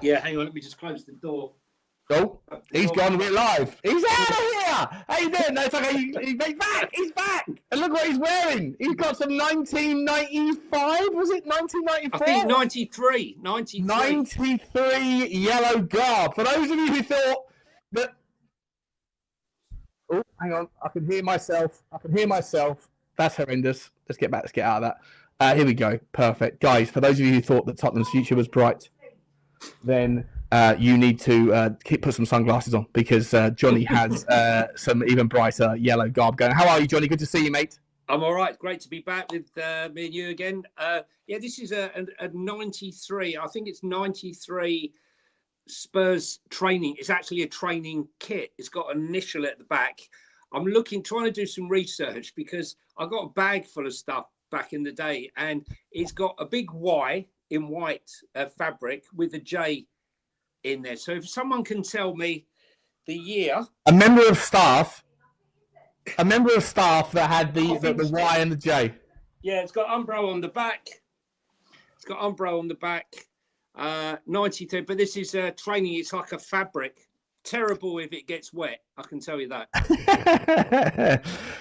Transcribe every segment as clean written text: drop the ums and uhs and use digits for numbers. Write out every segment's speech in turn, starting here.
Yeah, hang on. Let me just close the door. Oh, he's gone. We're live. He's out of here. How you doing? No, it's okay. He's back. He's back. And look what he's wearing. He's got some 1995. Was it 1994? I think 93. 93 yellow garb. For those of you who thought that. Oh, hang on. I can hear myself. That's horrendous. Let's get back. Let's get out of that. Here we go. Perfect. Guys, for those of you who thought that Tottenham's future was bright, then you need to put some sunglasses on because Jonny has some even brighter yellow garb going. How are you, Jonny? Good to see you, mate. I'm all right. Great to be back with me and you again. Yeah, this is a 93. I think it's 93 Spurs training. It's actually a training kit. It's got an initial at the back. I'm trying to do some research because I got a bag full of stuff back in the day, and it's got a big Y in white fabric with a J in there. So if someone can tell me the year, a member of staff that had the Y and the J. Yeah, it's got Umbro on the back. 92, but this is training. It's like a fabric. Terrible if it gets wet. I can tell you that.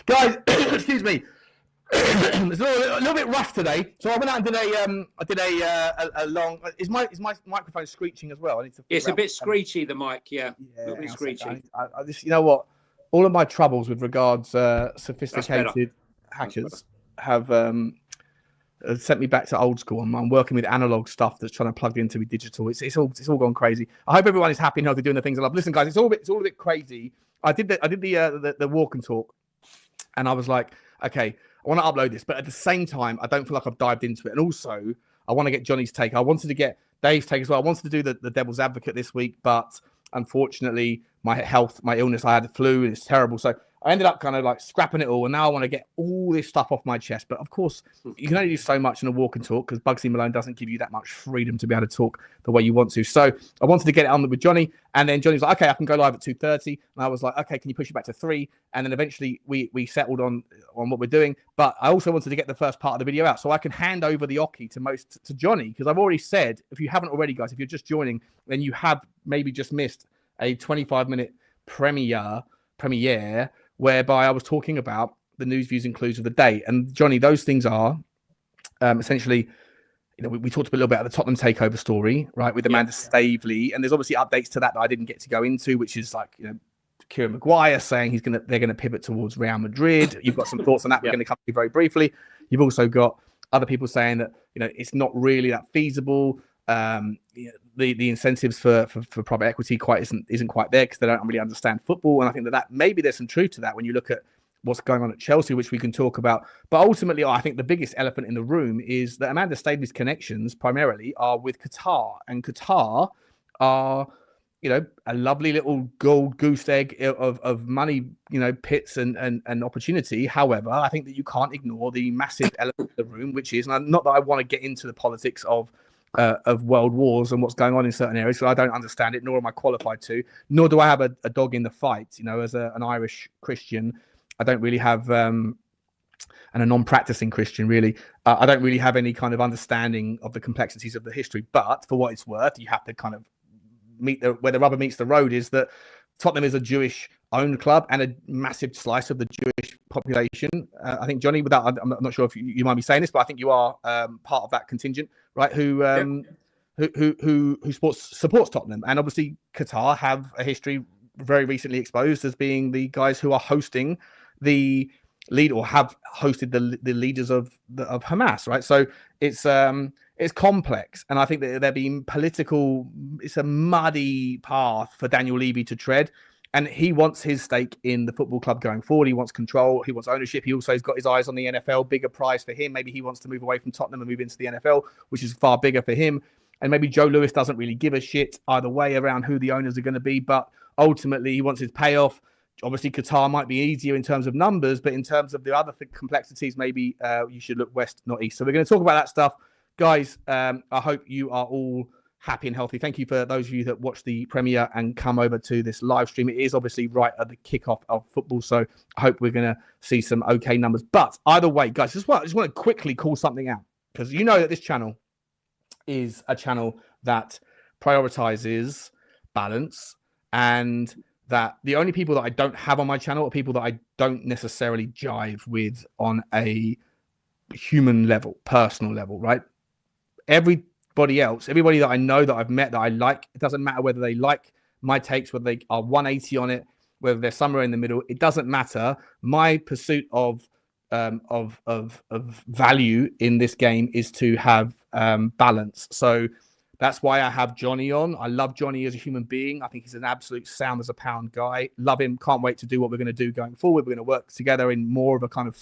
Guys, excuse me. It's a little bit rough today, so I went out and did a long. Is my microphone screeching as well? I need to. It's a bit screechy, the mic. Yeah, a little bit screechy. I just, you know what? All of my troubles with regards sophisticated hackers have sent me back to old school. I'm working with analog stuff that's trying to plug into digital. It's all gone crazy. I hope everyone is happy and healthy doing the things I love. Listen, guys, it's all a bit crazy. I did the walk and talk, and I was like, okay, I want to upload this, but at the same time, I don't feel like I've dived into it. And also, I want to get Jonny's take. I wanted to get Dave's take as well. I wanted to do the devil's advocate this week, but unfortunately, my illness, I had the flu, and it's terrible. So I ended up kind of like scrapping it all, and now I want to get all this stuff off my chest. But of course, you can only do so much in a walk and talk because Bugsy Malone doesn't give you that much freedom to be able to talk the way you want to. So I wanted to get it on with Jonny, and then Johnny's like, okay, I can go live at 2:30. And I was like, okay, can you push it back to 3? And then eventually we settled on what we're doing. But I also wanted to get the first part of the video out so I can hand over the Oki to Jonny, because I've already said, if you haven't already, guys, if you're just joining, then you have maybe just missed a 25-minute premiere whereby I was talking about the news, views, and clues of the day. And Jonny, those things are essentially, we talked a little bit about the Tottenham takeover story, right, with Amanda Staveley, and there's obviously updates to that I didn't get to go into, which is like, Kieran Maguire saying they're gonna pivot towards Real Madrid. You've got some thoughts on that. We're going to come to you very briefly. You've also got other people saying that it's not really that feasible. The incentives for private equity isn't quite there because they don't really understand football, and I think that maybe there's some truth to that when you look at what's going on at Chelsea, which we can talk about. But ultimately, I think the biggest elephant in the room is that Amanda Staveley's connections primarily are with Qatar, and Qatar are a lovely little gold goose egg of money, pits and opportunity. However, I think that you can't ignore the massive elephant in the room, which is, and not that I want to get into the politics of world wars and what's going on in certain areas, so I don't understand it, nor am I qualified to, nor do I have a dog in the fight. As an Irish Christian, I don't really have, and a non-practicing Christian, really, I don't really have any kind of understanding of the complexities of the history. But for what it's worth, you have to kind of where the rubber meets the road is that Tottenham is a Jewish-owned club and a massive slice of the Jewish population. I think, Jonny, I'm not sure if you might be saying this, but I think you are part of that contingent, right? Who supports Tottenham, and obviously Qatar have a history very recently exposed as being the guys who are hosting the lead or have hosted the leaders of Hamas, right? So it's complex, and I think that they're being political. It's a muddy path for Daniel Levy to tread, and he wants his stake in the football club going forward. He wants control. He wants ownership. He also has got his eyes on the NFL, bigger prize for him. Maybe he wants to move away from Tottenham and move into the NFL, which is far bigger for him. And maybe Joe Lewis doesn't really give a shit either way around who the owners are going to be, but ultimately he wants his payoff. Obviously, Qatar might be easier in terms of numbers, but in terms of the other complexities, maybe you should look west, not east. So we're going to talk about that stuff. Guys, I hope you are all happy and healthy. Thank you for those of you that watch the premiere and come over to this live stream. It is obviously right at the kickoff of football, so I hope we're going to see some okay numbers. But either way, guys, I just want to quickly call something out, because that this channel is a channel that prioritizes balance, and that the only people that I don't have on my channel are people that I don't necessarily jive with on a human level, personal level, right? Everybody else, everybody that I know, that I've met, that I like, it doesn't matter whether they like my takes, whether they are 180 on it, whether they're somewhere in the middle, it doesn't matter. My pursuit of value in this game is to have balance. So that's why I have Jonny on. I love Jonny as a human being. I think he's an absolute sound as a pound guy. Love him. Can't wait to do what we're going to do going forward. We're going to work together in more of a kind of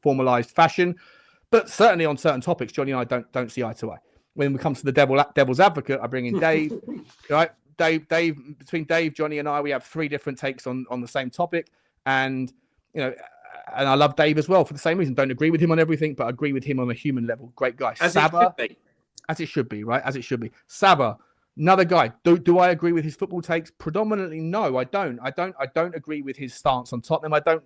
formalized fashion. But certainly on certain topics, Jonny and I don't see eye to eye. When we come to the devil's advocate, I bring in Dave. Right? Dave, between Dave, Jonny, and I, we have 3 different takes on the same topic. And, you know, and I love Dave as well for the same reason. Don't agree with him on everything, but agree with him on a human level. Great guy. As it should be, right? As it should be. Saba, another guy. Do I agree with his football takes? Predominantly, no, I don't. I don't agree with his stance on Tottenham. I don't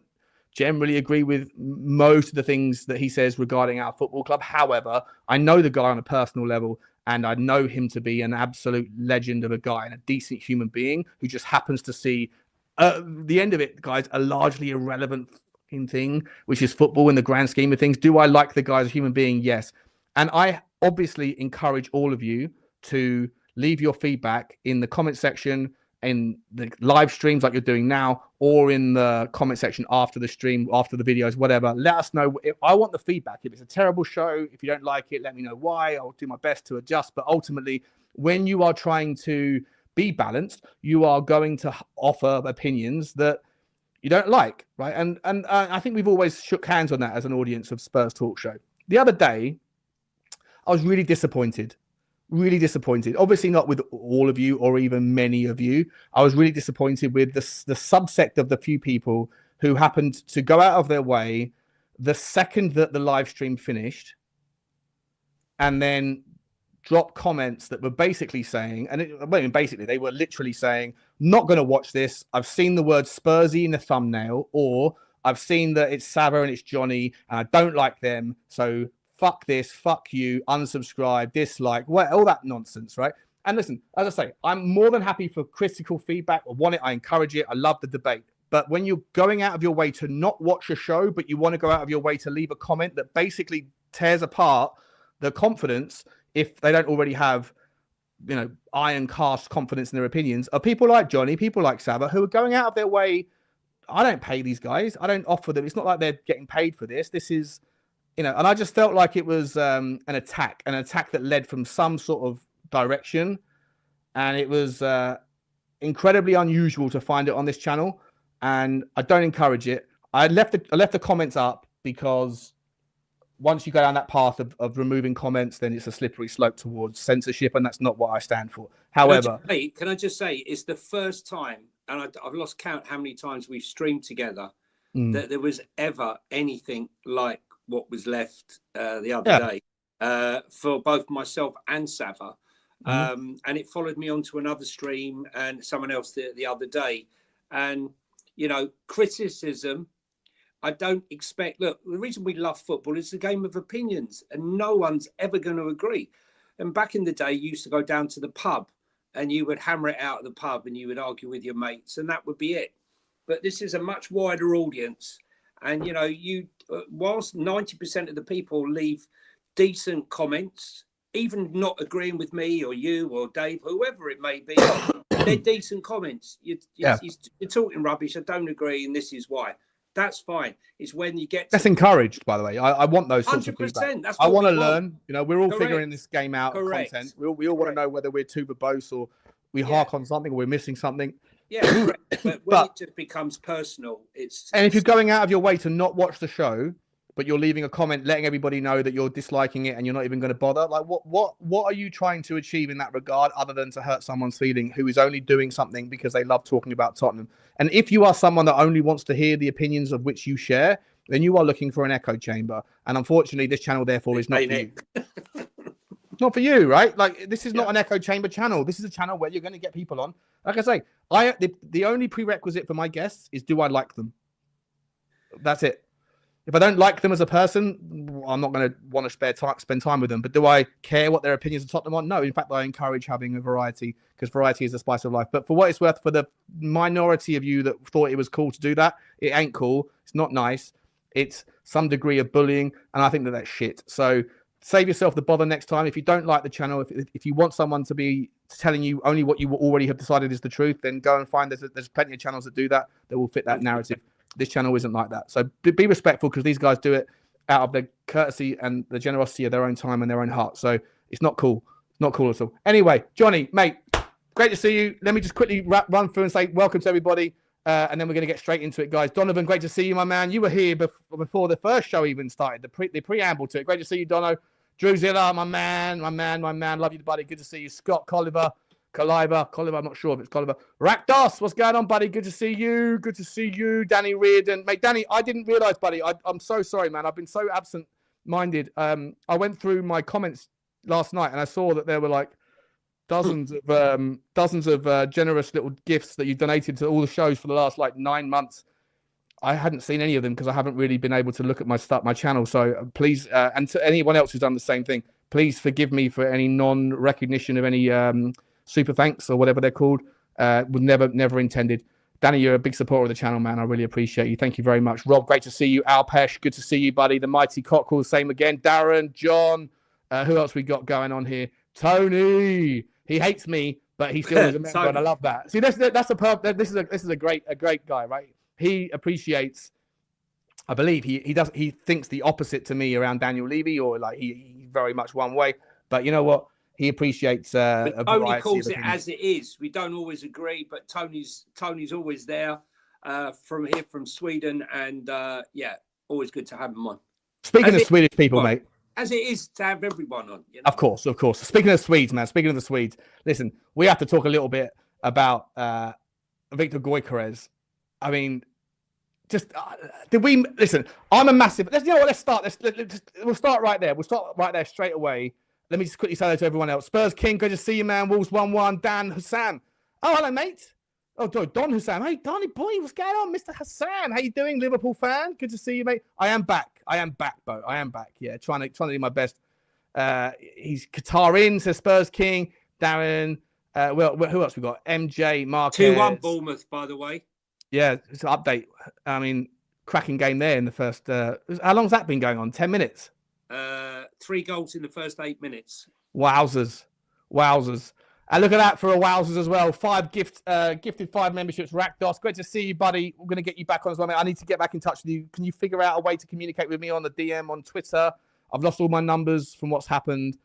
generally agree with most of the things that he says regarding our football club. However, I know the guy on a personal level, and I know him to be an absolute legend of a guy and a decent human being who just happens to see the end of it, guys, a largely irrelevant thing, which is football in the grand scheme of things. Do I like the guy as a human being? Yes. And I obviously encourage all of you to leave your feedback in the comment section, in the live streams like you're doing now, or in the comment section after the stream, after the videos, whatever. Let us know. I want the feedback. If it's a terrible show, if you don't like it, let me know why. I'll do my best to adjust. But ultimately, when you are trying to be balanced, you are going to offer opinions that you don't like, right? And I think we've always shook hands on that as an audience of Spurs Talk Show. The other day, I was really disappointed. Really disappointed. Obviously not with all of you or even many of you. I was really disappointed with the subsect of the few people who happened to go out of their way the second that the live stream finished and then drop comments that were basically saying, they were literally saying, not going to watch this. I've seen the word Spursy in the thumbnail, or I've seen that it's Sava and it's Jonny and I don't like them. So fuck this, fuck you, unsubscribe, dislike, all that nonsense, right? And listen, as I say, I'm more than happy for critical feedback. I want it, I encourage it, I love the debate. But when you're going out of your way to not watch a show, but you want to go out of your way to leave a comment that basically tears apart the confidence, if they don't already have, you know, iron cast confidence in their opinions, of people like Jonny, people like Sava, who are going out of their way. I don't pay these guys. I don't offer them. It's not like they're getting paid for this. This is, you know, and I just felt like it was an attack that led from some sort of direction. And it was incredibly unusual to find it on this channel. And I don't encourage it. I left the comments up because once you go down that path of removing comments, then it's a slippery slope towards censorship. And that's not what I stand for. However, can I just say, it's the first time, and I've lost count how many times we've streamed together, that there was ever anything like what was left the other day for both myself and Sava. And it followed me onto another stream and someone else the other day. And, you know, criticism, I don't expect. Look, the reason we love football is a game of opinions and no one's ever going to agree. And back in the day, you used to go down to the pub and you would hammer it out at the pub and you would argue with your mates and that would be it. But this is a much wider audience. And, you know, whilst 90% of the people leave decent comments, even not agreeing with me or you or Dave, whoever it may be, they're decent comments. You're talking rubbish. I don't agree. And this is why. That's fine. It's when you get that's encouraged, by the way. I want those sorts of feedback. That's I want to learn. You know, we're all figuring this game out. Correct. Content. We all want to know whether we're too verbose or we hark on something or we're missing something. Yeah, correct. But when it just becomes personal, and if you're going out of your way to not watch the show, but you're leaving a comment letting everybody know that you're disliking it and you're not even going to bother, like what are you trying to achieve in that regard other than to hurt someone's feeling who is only doing something because they love talking about Tottenham? And if you are someone that only wants to hear the opinions of which you share, then you are looking for an echo chamber. And unfortunately, this channel, therefore, is not for you. It's not for you, right? Like, this is not an echo chamber channel. This is a channel where you're going to get people on. Like I say, the only prerequisite for my guests is, do I like them? That's it. If I don't like them as a person, I'm not going to want to spend time with them. But do I care what their opinions of Tottenham are? No. In fact, I encourage having a variety because variety is the spice of life. But for what it's worth, for the minority of you that thought it was cool to do that, it ain't cool. It's not nice. It's some degree of bullying. And I think that that's shit. So save yourself the bother next time. If you don't like the channel, if you want someone to be telling you only what you already have decided is the truth, then go and find there's plenty of channels that do that will fit that narrative. This channel isn't like that. So be respectful because these guys do it out of the courtesy and the generosity of their own time and their own heart. So it's not cool. It's not cool at all. Anyway, Jonny, mate, great to see you. Let me just quickly run through and say welcome to everybody. And then we're going to get straight into it, guys. Donovan, great to see you, my man. You were here before the first show even started, the preamble to it. Great to see you, Dono. Drew Zilla, my man. Love you, buddy. Good to see you. Scott Colliver. Colliver, I'm not sure if it's Colliver. Rakdos, what's going on, buddy? Good to see you. Good to see you. Danny Reardon. Mate, Danny, I didn't realise, buddy. I'm so sorry, man. I've been so absent-minded. I went through my comments last night and I saw that there were like dozens of generous little gifts that you donated to all the shows for the last like 9 months. I hadn't seen any of them because I haven't really been able to look at my channel. So please, and to anyone else who's done the same thing, please forgive me for any non-recognition of any super thanks or whatever they're called. Was never intended. Danny, you're a big supporter of the channel, man. I really appreciate you. Thank you very much. Rob, great to see you. Alpesh, good to see you, buddy. The Mighty Cockerel, same again. Darren, John, who else we got going on here? Tony. He hates me, but he still is a member, and I love that. See, this is a great guy, right? He appreciates. I believe he thinks the opposite to me around Daniel Levy, or like he very much one way. But you know what? He appreciates Tony calls it as it is. We don't always agree, but Tony's always there from Sweden, and always good to have him on. Speaking of Swedish people, mate, as it is to have everyone on. You know? Of course. Speaking of Swedes, man. Speaking of the Swedes, listen, we have to talk a little bit about Viktor Gyökeres. I mean, did we listen? I'm a massive. Let's start. We'll start right there. We'll start right there straight away. Let me just quickly say hello to everyone else. Spurs King, good to see you, man. Wolves 1-1. Dan Hussam. Oh, hello, mate. Oh, Don Hussam. Hey, Donny boy, what's going on, Mr. Hassan? How you doing, Liverpool fan? Good to see you, mate. I am back, Bo. I am back. Yeah, trying to do my best. He's Qatar in, says Spurs King. Darren. Who else we got? MJ, Marquez. 2-1 Bournemouth, by the way. Yeah, it's an update. I mean, cracking game there in the first. How long's that been going on? 10 minutes. 3 goals in the first 8 minutes. Wowzers. And look at that for a Wowzers as well. 5 gifted 5 memberships. Rakdos, great to see you, buddy. We're going to get you back on as well, mate. I need to get back in touch with you. Can you figure out a way to communicate with me on the DM on Twitter? I've lost all my numbers from what's happened.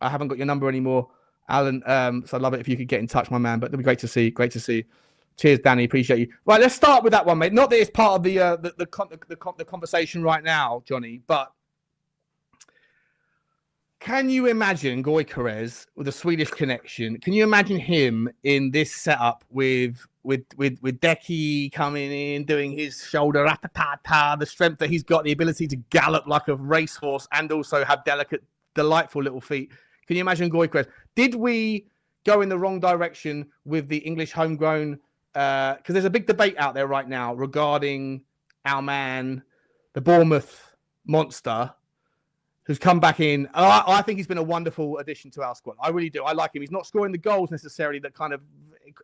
I haven't got your number anymore, Alan. So I'd love it if you could get in touch, my man. But it'd be great to see you. Cheers, Danny. Appreciate you. Right, let's start with that one, mate. Not that it's part of the conversation right now, Jonny, but can you imagine Gyökeres with a Swedish connection? Can you imagine him in this setup with Decky coming in, doing his shoulder rapatata, the strength that he's got, the ability to gallop like a racehorse, and also have delicate, delightful little feet? Can you imagine Gyökeres? Did we go in the wrong direction with the English homegrown? Because there's a big debate out there right now regarding our man, the Bournemouth monster, who's come back in. I think he's been a wonderful addition to our squad. I really do. I like him. He's not scoring the goals necessarily that kind of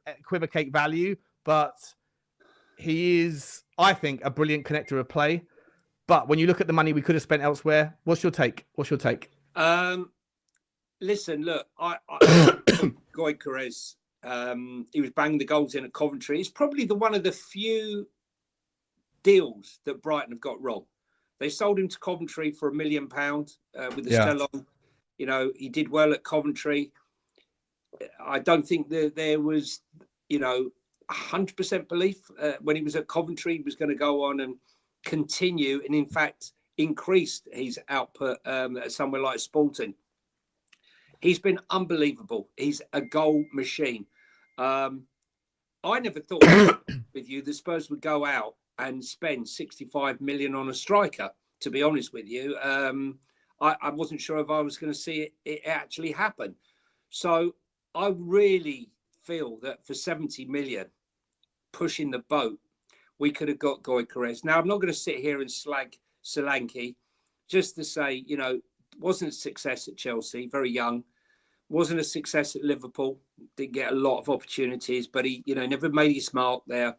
equivocate value, but he is, I think, a brilliant connector of play. But when you look at the money we could have spent elsewhere, what's your take? Listen, look, I Gyökeres, he was banging the goals in at Coventry. It's probably one of the few deals that Brighton have got wrong. They sold him to Coventry for £1 million with the Stellon. You know, he did well at Coventry. I don't think that there was, 100% belief when he was at Coventry he was going to go on and continue, and in fact increased his output at somewhere like Sporting. He's been unbelievable. He's a goal machine. I never thought with you the Spurs would go out and spend 65 million on a striker, to be honest with you. I wasn't sure if I was going to see it actually happen. So I really feel that for 70 million, pushing the boat, we could have got Gyökeres. Now, I'm not going to sit here and slag Solanke, just to say, wasn't a success at Chelsea, very young, wasn't a success at Liverpool, didn't get a lot of opportunities, but he, never made his mark there,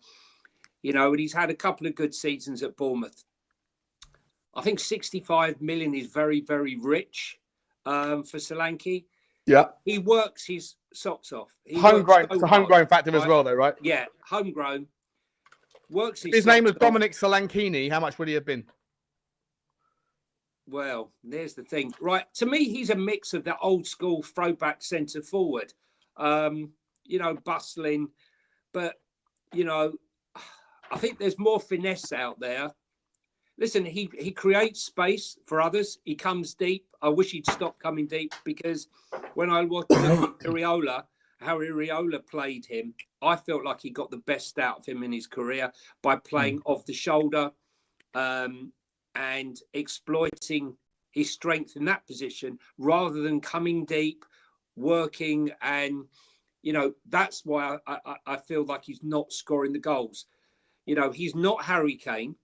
and he's had a couple of good seasons at Bournemouth. I think 65 million is very, very rich for Solanke. Yeah. He works his socks off. Homegrown, it's a homegrown factor as well, though, right? Yeah, homegrown. Works his His name was off. Dominic Solankini. How much would he have been? Well, there's the thing. Right. To me, he's a mix of the old school throwback centre forward, bustling. But, I think there's more finesse out there. Listen, he creates space for others. He comes deep. I wish he'd stop coming deep, because when I watched how Iriola played him, I felt like he got the best out of him in his career by playing off the shoulder and exploiting his strength in that position rather than coming deep, working. And, that's why I feel like he's not scoring the goals. He's not Harry Kane.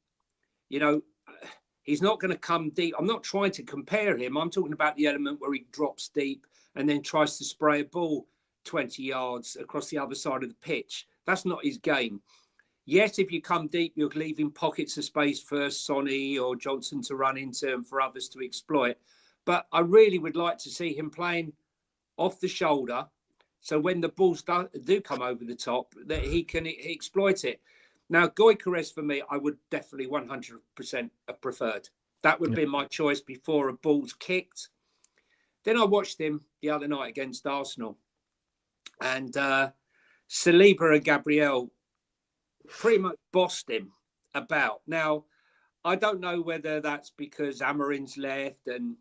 He's not going to come deep. I'm not trying to compare him. I'm talking about the element where he drops deep and then tries to spray a ball 20 yards across the other side of the pitch. That's not his game. Yes, if you come deep, you're leaving pockets of space for Sonny or Johnson to run into and for others to exploit. But I really would like to see him playing off the shoulder, so when the balls do come over the top, that he can exploit it. Now, Gyökeres, for me, I would definitely 100% have preferred. That would be my choice before a ball's kicked. Then I watched him the other night against Arsenal. And Saliba and Gabriel pretty much bossed him about. Now, I don't know whether that's because Amorim's left and,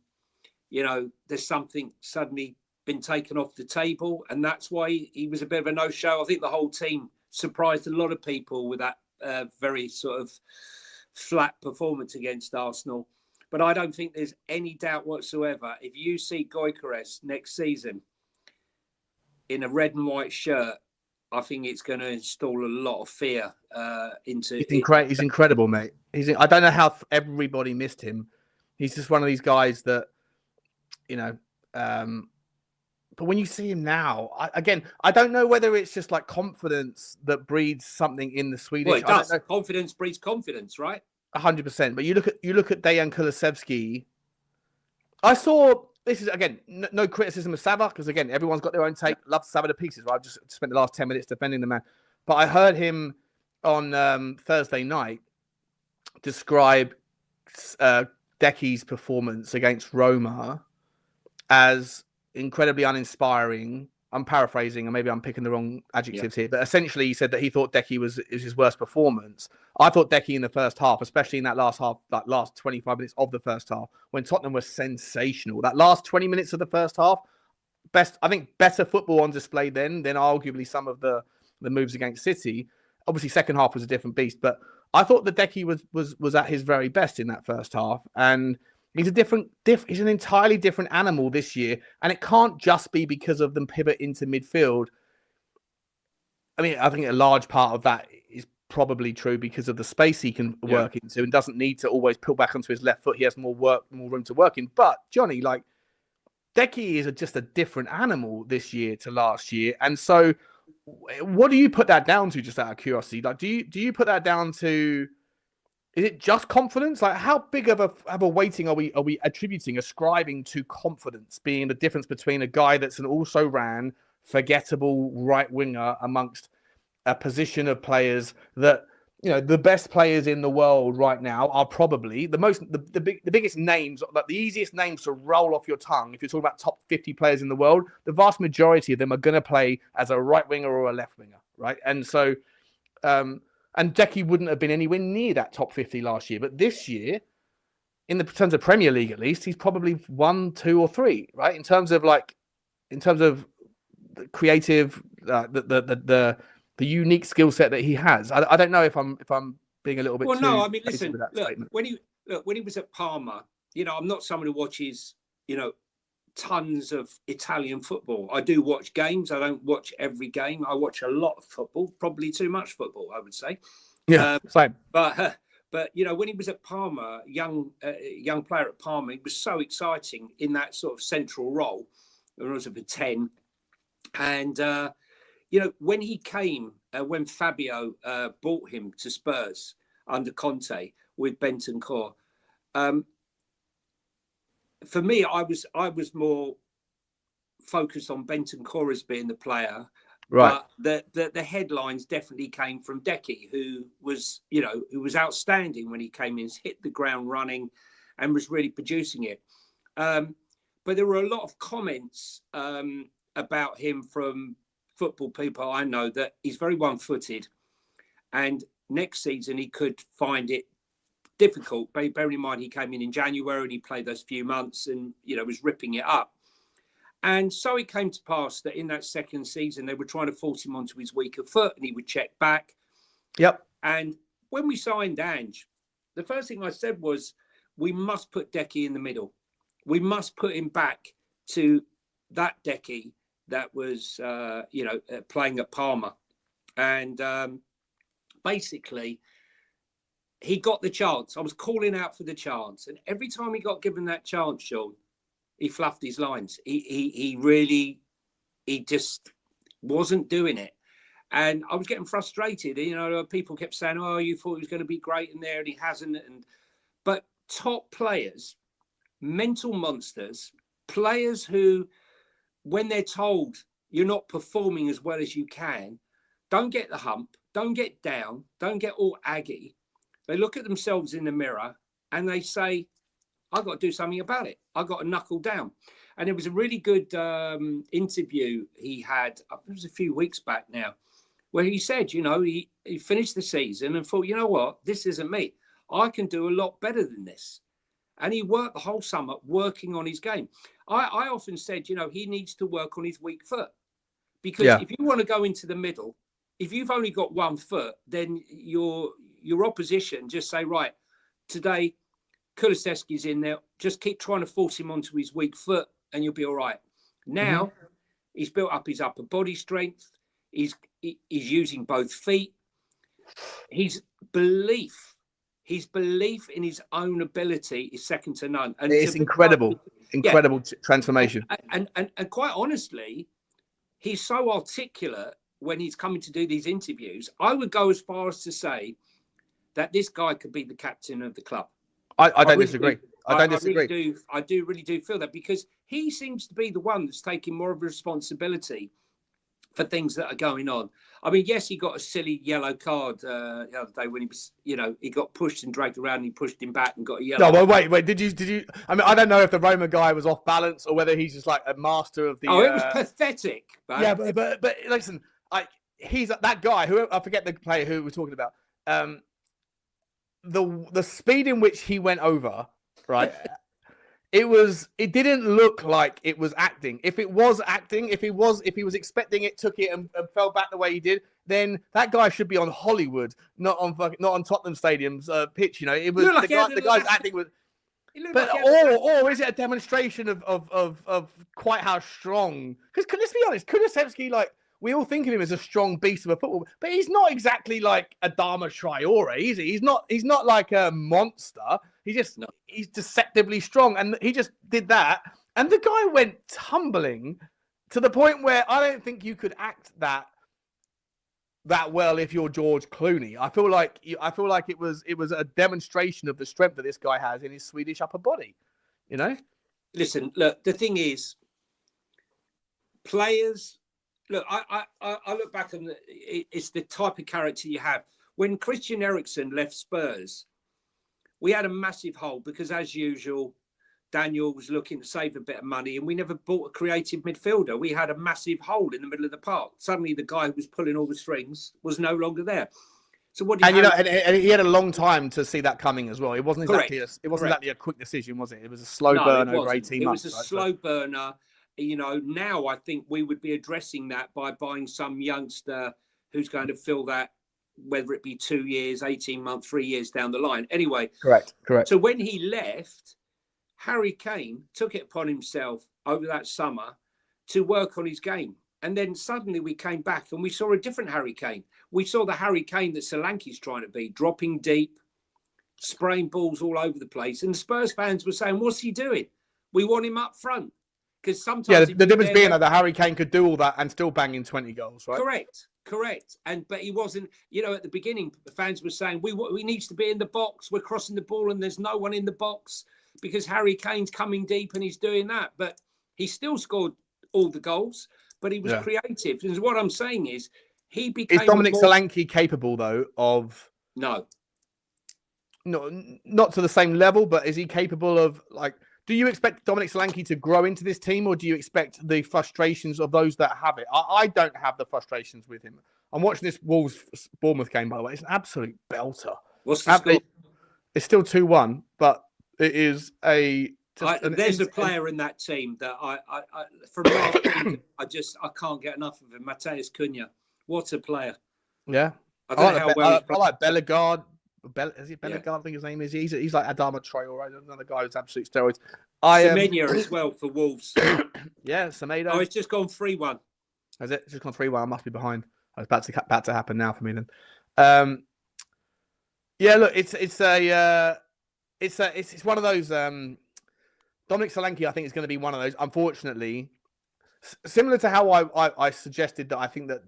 there's something suddenly been taken off the table, and that's why he was a bit of a no-show. I think the whole team surprised a lot of people with that very sort of flat performance against Arsenal. But I don't think there's any doubt whatsoever. If you see Gyökeres next season in a red and white shirt, I think it's going to install a lot of fear into it. He's incredible, mate. I don't know how everybody missed him. He's just one of these guys that, but when you see him now, I don't know whether it's just like confidence that breeds something in the Swedish. Well, it does. Confidence breeds confidence, right? 100%. But you look at Dejan Kulusevski. I saw, this is again no criticism of Sava, because again everyone's got their own take. Love Sava to pieces. Right? I've just spent the last 10 minutes defending the man, but I heard him on Thursday night describe Decky's performance against Roma as incredibly uninspiring. I'm paraphrasing, and maybe I'm picking the wrong adjectives here, but essentially he said that he thought Decky was his worst performance. I thought Decky in the first half, especially in that last half, like last 25 minutes of the first half, when Tottenham was sensational. That last 20 minutes of the first half, better football on display than arguably some of the moves against City. Obviously, second half was a different beast, but I thought that Decky was at his very best in that first half, and he's he's an entirely different animal this year, and it can't just be because of them pivot into midfield. I mean, I think a large part of that is probably true because of the space he can work into and doesn't need to always pull back onto his left foot. He has more room to work in. But Jonny, like, Decky is just a different animal this year to last year, and so what do you put that down to? Just out of curiosity, like, do you put that down to? Is it just confidence? Like, how big of a weighting are we ascribing to confidence being the difference between a guy that's an also-ran, forgettable right winger amongst a position of players that, the best players in the world right now are probably the biggest names, like the easiest names to roll off your tongue. If you're talking about top 50 players in the world, the vast majority of them are going to play as a right winger or a left winger, right? And so, and Decky wouldn't have been anywhere near that top 50 last year. But this year, in terms of Premier League at least, he's probably 1, 2, or 3, right? In terms of the creative, the unique skill set that he has. I don't know if I'm being a little bit. Well, no, I mean, listen. Look, when he was at Parma, I'm not someone who watches, tons of Italian football. I do watch games. I don't watch every game. I watch a lot of football, probably too much football, I would say. Yeah, same. But But, you know, when he was at Parma, young player at Parma, he was so exciting in that sort of central role. When I was at 10. And, you know, when he came, when Fabio brought him to Spurs under Conte with Bentancur, for me, I was more focused on Bentancur as being the player. Right. But the headlines definitely came from Decky, who was outstanding when he came in, hit the ground running and was really producing it. But there were a lot of comments about him from football people I know that he's very one-footed, and next season he could find it difficult. Bearing in mind he came in January and he played those few months and, you know, was ripping it up. And so it came to pass that in that second season, they were trying to force him onto his weaker foot and he would check back. Yep. And when we signed Ange, the first thing I said was, we must put Decky in the middle. We must put him back to that Decky that was, playing at Parma. And basically, he got the chance. I was calling out for the chance. And every time he got given that chance, Sean, he fluffed his lines. He just wasn't doing it. And I was getting frustrated. You know, people kept saying, oh, you thought he was going to be great in there and he hasn't. But top players, mental monsters, players who, when they're told you're not performing as well as you can, don't get the hump, don't get down, don't get all aggy. They look at themselves in the mirror and they say, I've got to do something about it. I've got to knuckle down. And it was a really good interview he had, it was a few weeks back now, where he said, you know, he finished the season and thought, you know what, this isn't me. I can do a lot better than this. And he worked the whole summer working on his game. I often said, you know, he needs to work on his weak foot. Because if you want to go into the middle, if you've only got 1 foot, then your opposition just say, right, today, Kulusevski's in there. Just keep trying to force him onto his weak foot and you'll be all right. Now, he's built up his upper body strength. He's using both feet. His belief in his own ability is second to none. And it's incredible transformation. And quite honestly, he's so articulate when he's coming to do these interviews. I would go as far as to say that this guy could be the captain of the club. I don't disagree. I don't disagree. I really do feel that, because he seems to be the one that's taking more of a responsibility for things that are going on. I mean, yes, he got a silly yellow card the other day when he was, you know, he got pushed and dragged around and he pushed him back and got a yellow. No, well, wait. Did you? I mean, I don't know if the Roma guy was off balance or whether he's just like a master of the. Oh, it was pathetic. Man. Yeah, but listen, he's that guy who I forget the player who we're talking about. The speed in which he went over, right? It didn't look like it was acting. If it was acting, if he was expecting it, took it and fell back the way he did, then that guy should be on Hollywood, not on Tottenham Stadium's pitch. You know, it was the guy's acting with. But or is it a demonstration of quite how strong? Because let's be honest, Kulusevski, like, we all think of him as a strong beast of a football, but he's not exactly like Adama Traore, is he? He's not like a monster. He's deceptively strong, and he just did that. And the guy went tumbling to the point where I don't think you could act that well if you're George Clooney. I feel like it was a demonstration of the strength that this guy has in his Swedish upper body. You know? Listen, look, the thing is, players. Look, I look back and it's the type of character you have. When Christian Eriksen left Spurs, we had a massive hole because, as usual, Daniel was looking to save a bit of money and we never bought a creative midfielder. We had a massive hole in the middle of the park. Suddenly, the guy who was pulling all the strings was no longer there. So what? And he had a long time to see that coming as well. It wasn't exactly a quick decision, was it? It was a slow burn over 18 months. It was a slow burner. You know, now I think we would be addressing that by buying some youngster who's going to fill that, whether it be 2 years, 18 months, 3 years down the line. Anyway. Correct. So when he left, Harry Kane took it upon himself over that summer to work on his game. And then suddenly we came back and we saw a different Harry Kane. We saw the Harry Kane that Solanke's trying to be, dropping deep, spraying balls all over the place. And the Spurs fans were saying, what's he doing? We want him up front. Because sometimes... Yeah, the difference being that Harry Kane could do all that and still bang in 20 goals, right? Correct. But he wasn't, at the beginning, the fans were saying, we need to be in the box. We're crossing the ball and there's no one in the box because Harry Kane's coming deep and he's doing that. But he still scored all the goals, but he was creative. And what I'm saying is he became... Is Dominic Solanke capable, though, of... No, not to the same level, but is he capable of, like... Do you expect Dominic Solanke to grow into this team, or do you expect the frustrations of those that have it? I don't have the frustrations with him. I'm watching this Wolves-Bournemouth game, by the way. It's an absolute belter. What's the score? It's still 2-1, but it is there's a player in that team that from last week, I can't get enough of him. Mateus Cunha. What a player. Yeah. I don't know how well I like Bellegarde. Is it Bellegarde? Yeah. I think his name is. He's like Adama Traore, right? Another guy who's absolute steroids. Semenyo as well for Wolves. Yeah, Semedo. Oh, it's just gone 3-1. Has it? It's just gone 3-1. I must be behind. It's about to happen now for me then. Yeah, look, it's one of those. Dominic Solanke, I think, is going to be one of those. Unfortunately, similar to how I suggested that I think that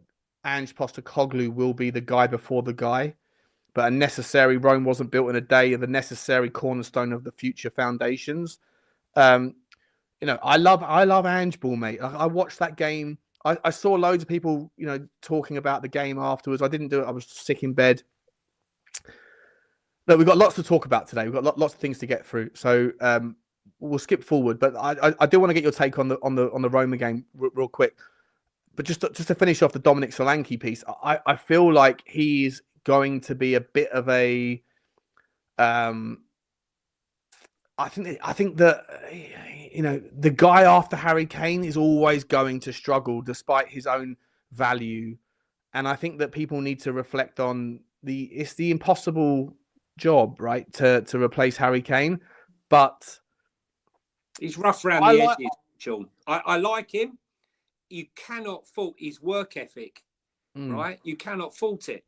Ange Postecoglou will be the guy before the guy. But Rome wasn't built in a day, the necessary cornerstone of the future foundations. I love Ange Ball, mate. I watched that game. I saw loads of people, talking about the game afterwards. I didn't do it. I was sick in bed. Look, we've got lots to talk about today. We've got lots of things to get through. So we'll skip forward. But I do want to get your take on the Roma game real quick. But just to finish off the Dominic Solanke piece, I feel like he's going to be a bit of a I think that the guy after Harry Kane is always going to struggle despite his own value, and I think that people need to reflect on it's the impossible job, right, to replace Harry Kane, but he's rough around the edges, Sean. I like him. You cannot fault his work ethic, right? You cannot fault it.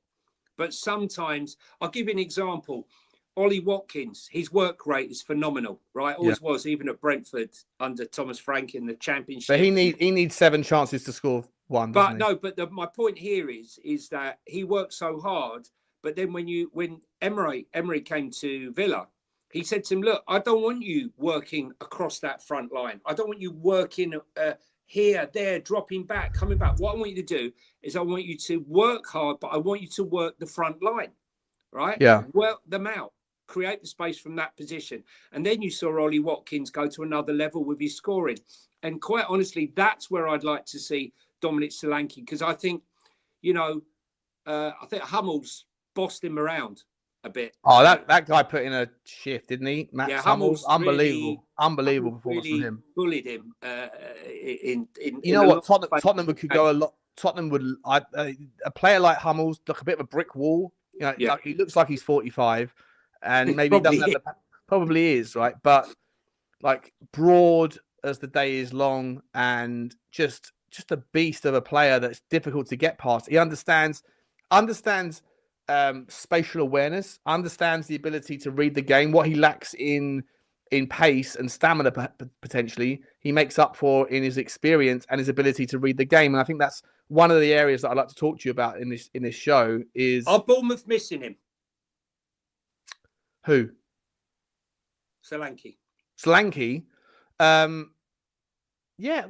But sometimes, I'll give you an example. Ollie Watkins, his work rate is phenomenal, right? Always was, even at Brentford under Thomas Frank in the Championship. But he needs 7 chances to score 1. But no, but my point here is that he works so hard. But then when Emery came to Villa, he said to him, "Look, I don't want you working across that front line. I don't want you working here, there, dropping back, coming back. What I want you to do is I want you to work hard, but I want you to work the front line, right? Yeah. Work them out, create the space from that position." And then you saw Ollie Watkins go to another level with his scoring. And quite honestly, that's where I'd like to see Dominic Solanke, because I think, I think Hummels bossed him around a bit. Oh, that guy put in a shift, didn't he? Hummels, unbelievable performance really from him. Bullied him. Tottenham could go a lot. Tottenham would a player like Hummels, like a bit of a brick wall. Like he looks like he's 45, and maybe he doesn't have probably is, right? But like broad as the day is long, and just a beast of a player that's difficult to get past. He understands spatial awareness, understands the ability to read the game. What he lacks in pace and stamina, potentially, he makes up for in his experience and his ability to read the game. And I think that's one of the areas that I'd like to talk to you about in this show. Is are Bournemouth missing him? Who? Solanke. Yeah.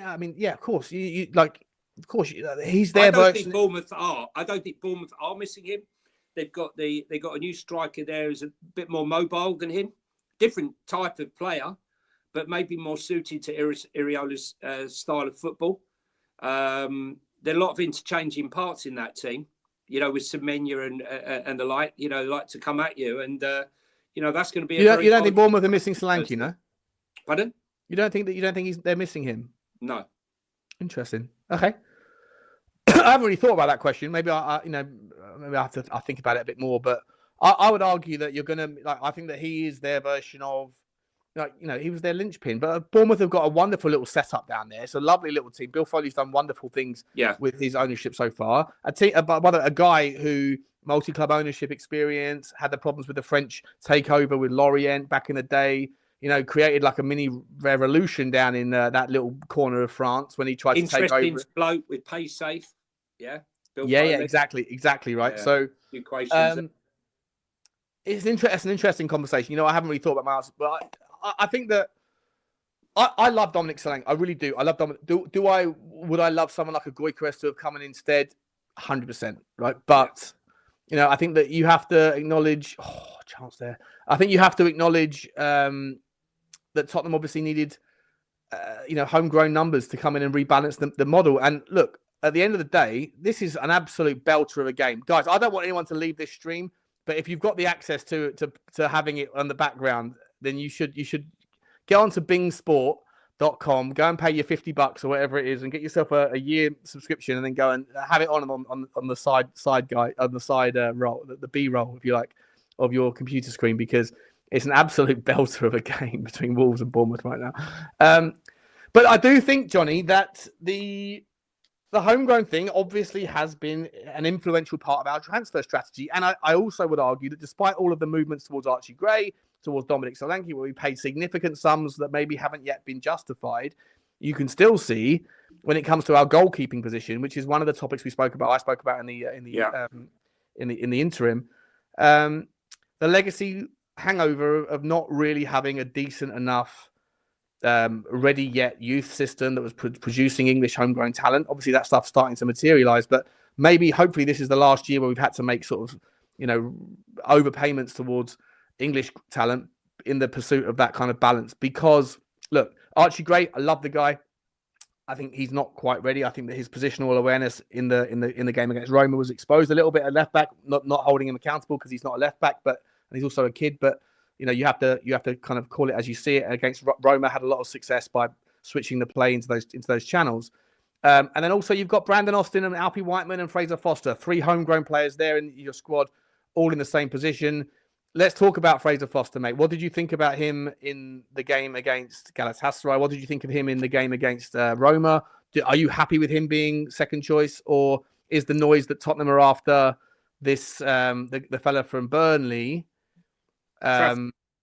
I mean, yeah, of course. You like. Of course, he's there. I don't think Bournemouth are missing him. They got a new striker there who's a bit more mobile than him. Different type of player, but maybe more suited to Iriola's style of football. There are a lot of interchanging parts in that team, with Semenyo and the like, like to come at you. And, that's going to be You don't think Bournemouth are missing Solanke, no? Pardon? You don't think they're missing him? No. Interesting. Okay. I haven't really thought about that question. Maybe maybe I think about it a bit more. But I would argue that you're gonna I think that he is their version of like, you know, he was their linchpin. But Bournemouth have got a wonderful little setup down there. It's a lovely little team. Bill Foley's done wonderful things with his ownership so far. A guy who multi-club ownership experience, had the problems with the French takeover with Lorient back in the day. You know, created like a mini revolution down in that little corner of France when he tried to take over. Interesting bloke with pay safe. Yeah. Bill Foley. Exactly right. Yeah. So it's an interesting conversation. You know, I haven't really thought about my answer, but I think that I love Dominic Solanke. I really do. I love Dominic. Would I love someone like a Goalkeeping to have come in instead? 100%, right? But you know, I think that you have to acknowledge. Chance there. I think you have to acknowledge that Tottenham obviously needed, homegrown numbers to come in and rebalance the model. And look, at the end of the day, this is an absolute belter of a game, guys. I don't want anyone to leave this stream, but if you've got the access to having it on the background, then you should get onto bingsport.com, go and pay your $50 or whatever it is, and get yourself a year subscription, and then go and have it on the side guy on the side roll, the B roll, if you like, of your computer screen, because it's an absolute belter of a game between Wolves and Bournemouth right now. But I do think, Jonny, that the homegrown thing obviously has been an influential part of our transfer strategy. And I also would argue that despite all of the movements towards Archie Gray, towards Dominic Solanke, where we paid significant sums that maybe haven't yet been justified, you can still see when it comes to our goalkeeping position, which is one of the topics I spoke about in the interim, the legacy hangover of not really having a decent enough ready yet youth system that was producing English homegrown talent. Obviously that stuff's starting to materialize, but hopefully this is the last year where we've had to make sort of, overpayments towards English talent in the pursuit of that kind of balance. Because look, Archie Gray, I love the guy. I think he's not quite ready. I think that his positional awareness in the game against Roma was exposed a little bit at left back, not holding him accountable because he's not a left back, and he's also a kid. But you have to kind of call it as you see it. Against Roma, had a lot of success by switching the play into those channels. And then also you've got Brandon Austin and Alfie Whiteman and Fraser Foster, 3 homegrown players there in your squad, all in the same position. Let's talk about Fraser Foster, mate. What did you think about him in the game against Galatasaray? What did you think of him in the game against Roma? Are you happy with him being second choice, or is the noise that Tottenham are after this the fella from Burnley,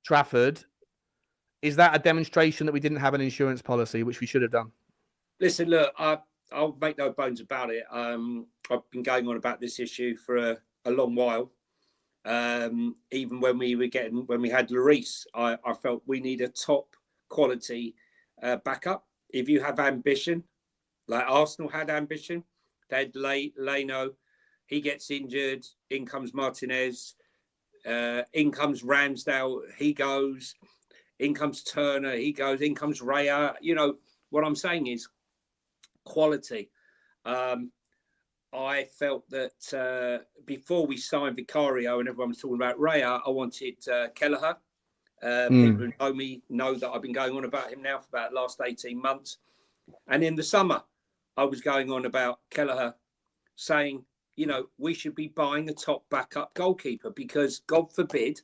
Trafford? Is that a demonstration that we didn't have an insurance policy, which we should have done? Listen, look, I'll make no bones about it. I've been going on about this issue for a long while. Even when we had Lloris, I felt we need a top quality backup. If you have ambition, like Arsenal had ambition, they had Leno, he gets injured, in comes Martinez, in comes Ramsdale, he goes, in comes Turner, he goes, in comes Raya. What I'm saying is quality. I felt that before we signed Vicario and everyone was talking about Raya, I wanted Kelleher. People who know me know that I've been going on about him now for about the last 18 months. And in the summer, I was going on about Kelleher, saying, we should be buying a top backup goalkeeper because, God forbid,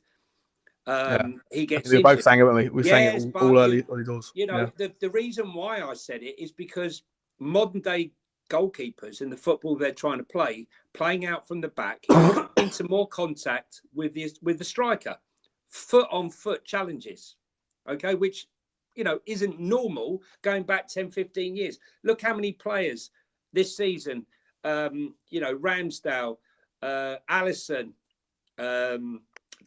he gets injured. We were both saying it, weren't we? We were saying it all early doors. The reason why I said it is because modern day goalkeepers in the football they're trying to playing out from the back into more contact with the striker, foot on foot challenges, okay, which isn't normal going back 10-15 years. Look how many players this season, Ramsdale, Alisson,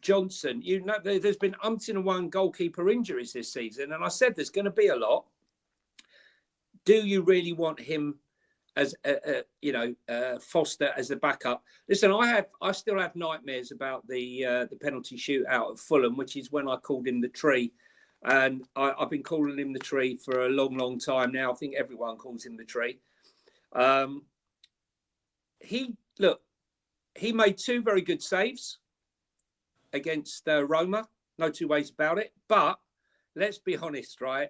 Johnson, there's been umpteen and one goalkeeper injuries this season, and I said there's going to be a lot. Do you really want him as Foster as the backup? Listen, I still have nightmares about the penalty shootout at Fulham, which is when I called him the tree, and I've been calling him the tree for a long time now. I think everyone calls him the tree. He made 2 very good saves against Roma, no two ways about it. But let's be honest, right?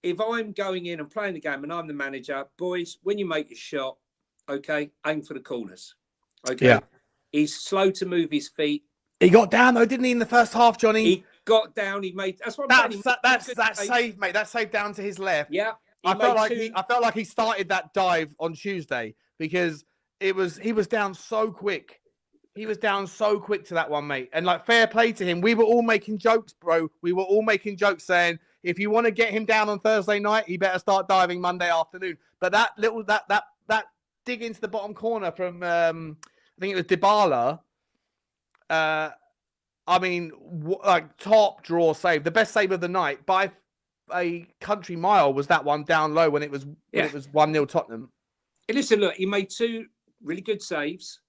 If I'm going in and playing the game and I'm the manager, boys, when you make your shot, okay, aim for the corners. Okay. Yeah. He's slow to move his feet. He got down though, didn't he, in the first half, Jonny? got down. He made. That's what I'm saying. That save, mate. That save down to his left. Yeah. I felt like he started that dive on Tuesday because he was down so quick. He was down so quick to that one, mate. And like, fair play to him. We were all making jokes, bro. We were all making jokes saying, if you want to get him down on Thursday night, he better start diving Monday afternoon. But that dig into the bottom corner from I think it was Dybala. I mean, like top draw save, the best save of the night by a country mile was that one down low when it was 1-0 Tottenham. And listen, look, he made 2 really good saves,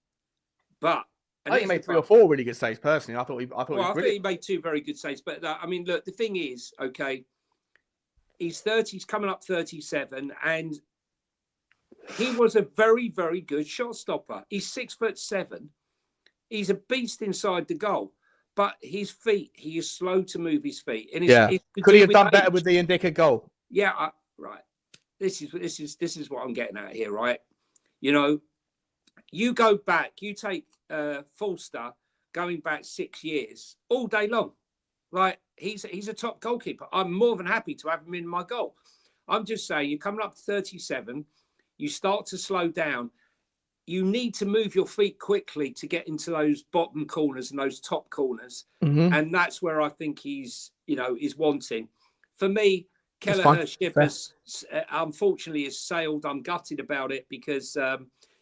but I think he made 3 or 4 really good saves. Personally, I thought he made 2 very good saves. But I mean, look, the thing is, okay, he's 30, he's coming up 37, and he was a very, very good shot stopper. He's 6'7". He's a beast inside the goal, but his feet, he is slow to move his feet. And could he have done better with the Ndicka goal? Yeah, right. This is what I'm getting at here, right? You know, you go back, you take Forster going back 6 years all day long. Like, he's a top goalkeeper. I'm more than happy to have him in my goal. I'm just saying, you're coming up to 37, you start to slow down. You need to move your feet quickly to get into those bottom corners and those top corners. Mm-hmm. And that's where I think he's wanting. For me, Kelleher Shippers, unfortunately, has sailed. I'm gutted about it because,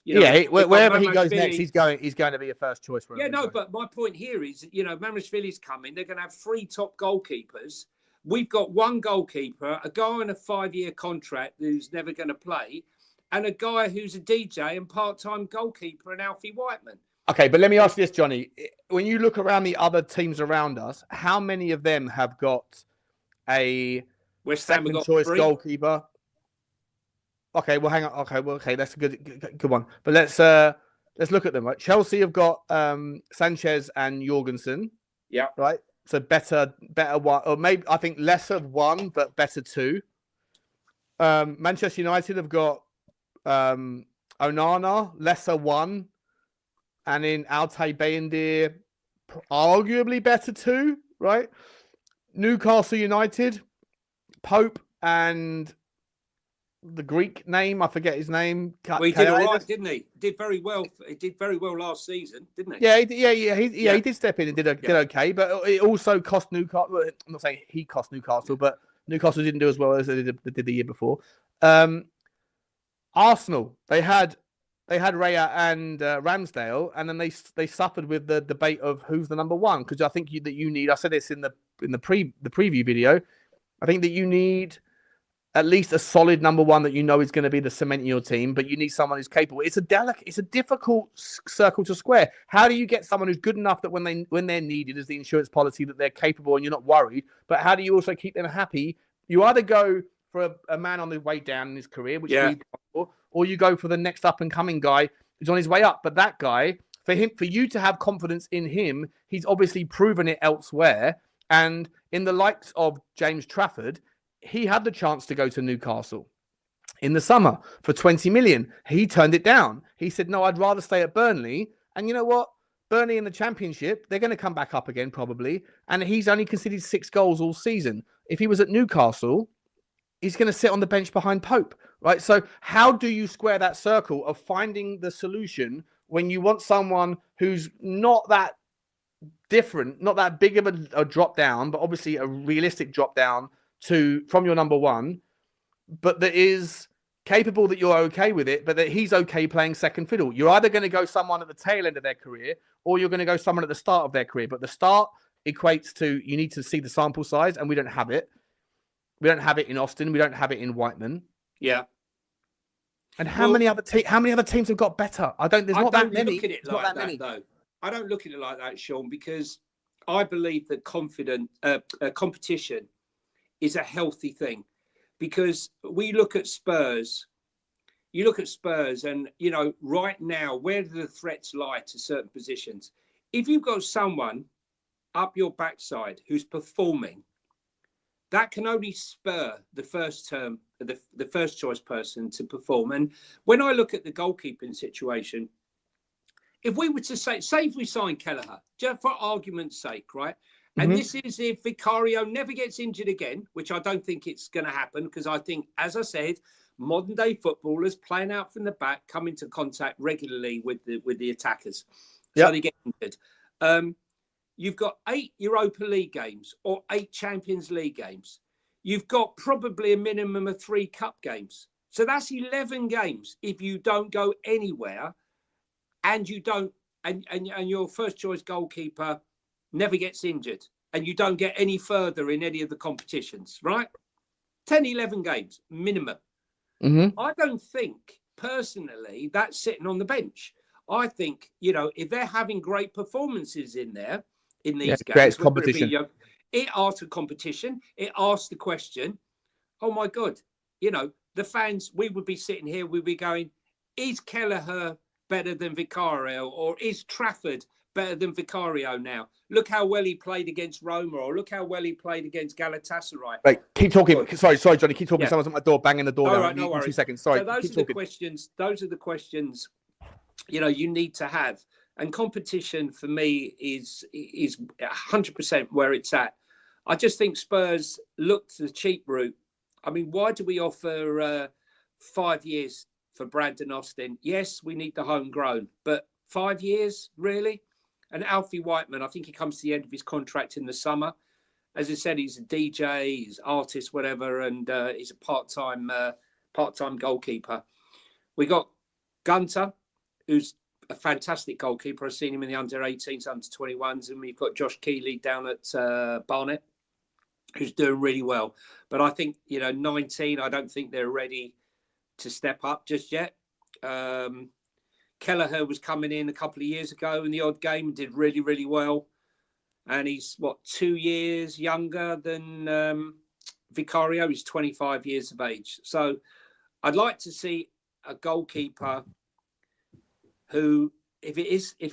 wherever he goes next, he's going to be a first choice for him. Yeah, no, but my point here is, Mamrashvili's coming. They're going to have 3 top goalkeepers. We've got 1 goalkeeper, a guy on a 5-year contract who's never going to play, and a guy who's a DJ and part-time goalkeeper and Alfie Whiteman. Okay, but let me ask you this, Johnny. When you look around the other teams around us, how many of them have got a second choice goalkeeper? Okay, well, hang on. Okay, that's a good one. But let's look at them. Right, Chelsea have got Sanchez and Jorgensen. Yeah. Right. So better one, or maybe I think less of one, but better 2. Manchester United have got Onana, lesser 1, and in Altay Bayindir, arguably better 2. Right. Newcastle United, Pope and the Greek name, I forget his name. Well, he did all right, didn't he? Did very well. He did very well last season, didn't he? Yeah. He did step in and did okay, but it also cost Newcastle. I'm not saying he cost Newcastle, but Newcastle didn't do as well as they did the year before. Arsenal, they had Raya and Ramsdale, and then they suffered with the debate of who's the number 1, because I think you need. I said this in the preview video. I think that you need at least a solid number 1 that is going to be the cement in your team, but you need someone who's capable. It's a difficult circle to square. How do you get someone who's good enough that when they're needed as the insurance policy that they're capable and you're not worried, but how do you also keep them happy? You either go for a man on the way down in his career, which or you go for the next up and coming guy who's on his way up. But that guy, for you to have confidence in him, he's obviously proven it elsewhere. And in the likes of James Trafford, he had the chance to go to Newcastle in the summer for 20 million. He turned it down. He said, no, I'd rather stay at Burnley. And you know what? Burnley in the Championship, they're going to come back up again probably. And he's only conceded 6 goals all season. If he was at Newcastle, he's going to sit on the bench behind Pope, right? So how do you square that circle of finding the solution when you want someone who's not that different, not that big of a drop down, but obviously a realistic drop down from your number 1, but that is capable, that you're okay with it, but that he's okay playing second fiddle? You're either going to go someone at the tail end of their career, or you're going to go someone at the start of their career. But the start equates to, you need to see the sample size, and we don't have it. We don't have it in Austin. We don't have it in Whiteman. Yeah. And how many other teams have got better? There's not that many. Look at it like that, though. I don't look at it like that, Sean, because I believe that competition is a healthy thing. Because you look at Spurs, and, right now, where do the threats lie to certain positions? If you've got someone up your backside who's performing, that can only spur the first choice person to perform. And when I look at the goalkeeping situation, if we were to say if we sign Kelleher, just for argument's sake, right? And this is if Vicario never gets injured again, which I don't think it's going to happen, because I think, as I said, modern day footballers playing out from the back come into contact regularly with the attackers. So they get injured. You've got 8 Europa League games or 8 Champions League games. You've got probably a minimum of 3 cup games. So that's 11 games if you don't go anywhere and you don't, and your first choice goalkeeper never gets injured and you don't get any further in any of the competitions, right? 10, 11 games minimum. I don't think personally that's sitting on the bench. I think, if they're having great performances in there, in these games, competition. It asks a competition. It asks the question, oh my God, the fans, we would be sitting here, we'd be going, is Kelleher better than Vicario, or is Trafford better than Vicario now? Look how well he played against Romero, or look how well he played against Galatasaray. Right, keep talking. Sorry, Johnny, keep talking. Someone's at my door, banging the door. All right, no worries. 2 seconds. Sorry, so those are the questions, you need to have. And competition for me is 100% where it's at. I just think Spurs looked the cheap route. I mean, why do we offer 5 years for Brandon Austin? Yes, we need the homegrown, but 5 years, really? And Alfie Whiteman, I think he comes to the end of his contract in the summer. As I said, he's a DJ, he's an artist, whatever, and he's a part-time goalkeeper. We got Gunter, who's a fantastic goalkeeper. I've seen him in the under-18s, under-21s, and we've got Josh Keeley down at Barnet, who's doing really well. But I think, 19, I don't think they're ready to step up just yet. Kelleher was coming in a couple of years ago in the odd game and did really, really well. And he's, 2 years younger than Vicario. He's 25 years of age. So I'd like to see a goalkeeper who, if it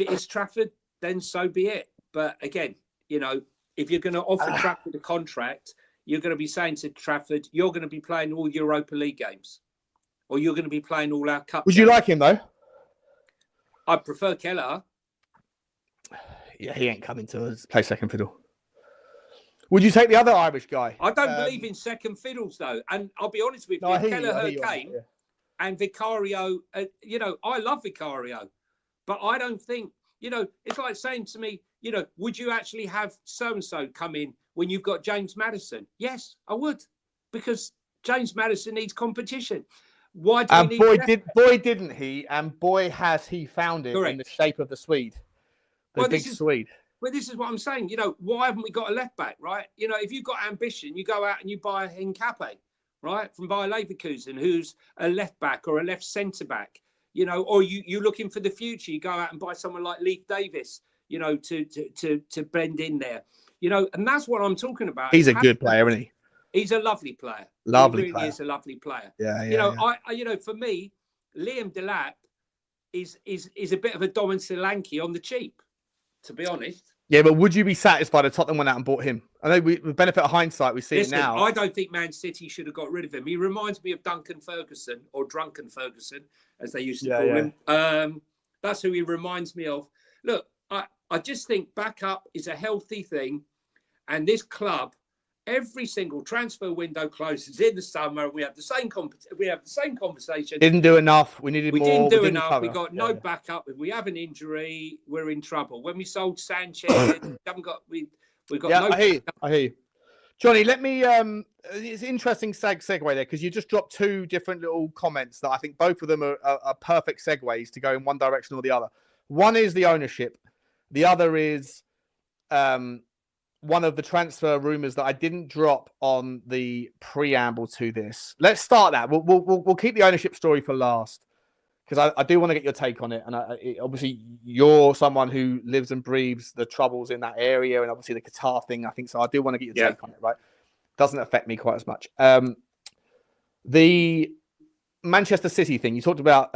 is Trafford, then so be it. But again, if you're going to offer Trafford a contract, you're going to be saying to Trafford, you're going to be playing all Europa League games, or you're going to be playing all our cup Would games. You like him, though? I prefer Kelleher. Yeah, he ain't coming to us play second fiddle. Would you take the other Irish guy? I don't believe in second fiddles, though. And I'll be honest with you, Kelleher came and Vicario, I love Vicario, but I don't think, it's like saying to me, would you actually have so-and-so come in when you've got James Maddison? Yes, I would, because James Maddison needs competition. Why do we need boy, didn't he? And boy, has he found it in the shape of the Swede. Big Swede. Well, this is what I'm saying. Why haven't we got a left back, right? If you've got ambition, you go out and you buy Hincapié, right, from Bayer Leverkusen, who's a left back or a left centre back, or you're looking for the future. You go out and buy someone like Leif Davis, to blend in there, and that's what I'm talking about. He's a good player, isn't he? He's a lovely player. Lovely player. He is a lovely player. Yeah. I for me, Liam Delap is a bit of a Dom Solanke on the cheap, to be honest. Yeah, but would you be satisfied if Tottenham went out and bought him? I know with benefit of hindsight, we see it now. I don't think Man City should have got rid of him. He reminds me of Duncan Ferguson, or Drunken Ferguson, as they used to call him. That's who he reminds me of. Look, I just think backup is a healthy thing, and this club, every single transfer window closes in the summer. We have the same conversation. Didn't do enough. We needed more. We didn't do enough. We got no backup. If we have an injury, we're in trouble. When we sold Sanchez, we've got no. I hear you. Johnny, let me. It's an interesting segue there, because you just dropped 2 different little comments that I think both of them are perfect segues to go in one direction or the other. One is the ownership. The other is one of the transfer rumors that I didn't drop on the preamble to this. Let's start that. We'll keep the ownership story for last, because I do want to get your take on it. And obviously, you're someone who lives and breathes the troubles in that area, and obviously the Qatar thing, I think. So I do want to get your take on it, right? Doesn't affect me quite as much. The Manchester City thing, you talked about.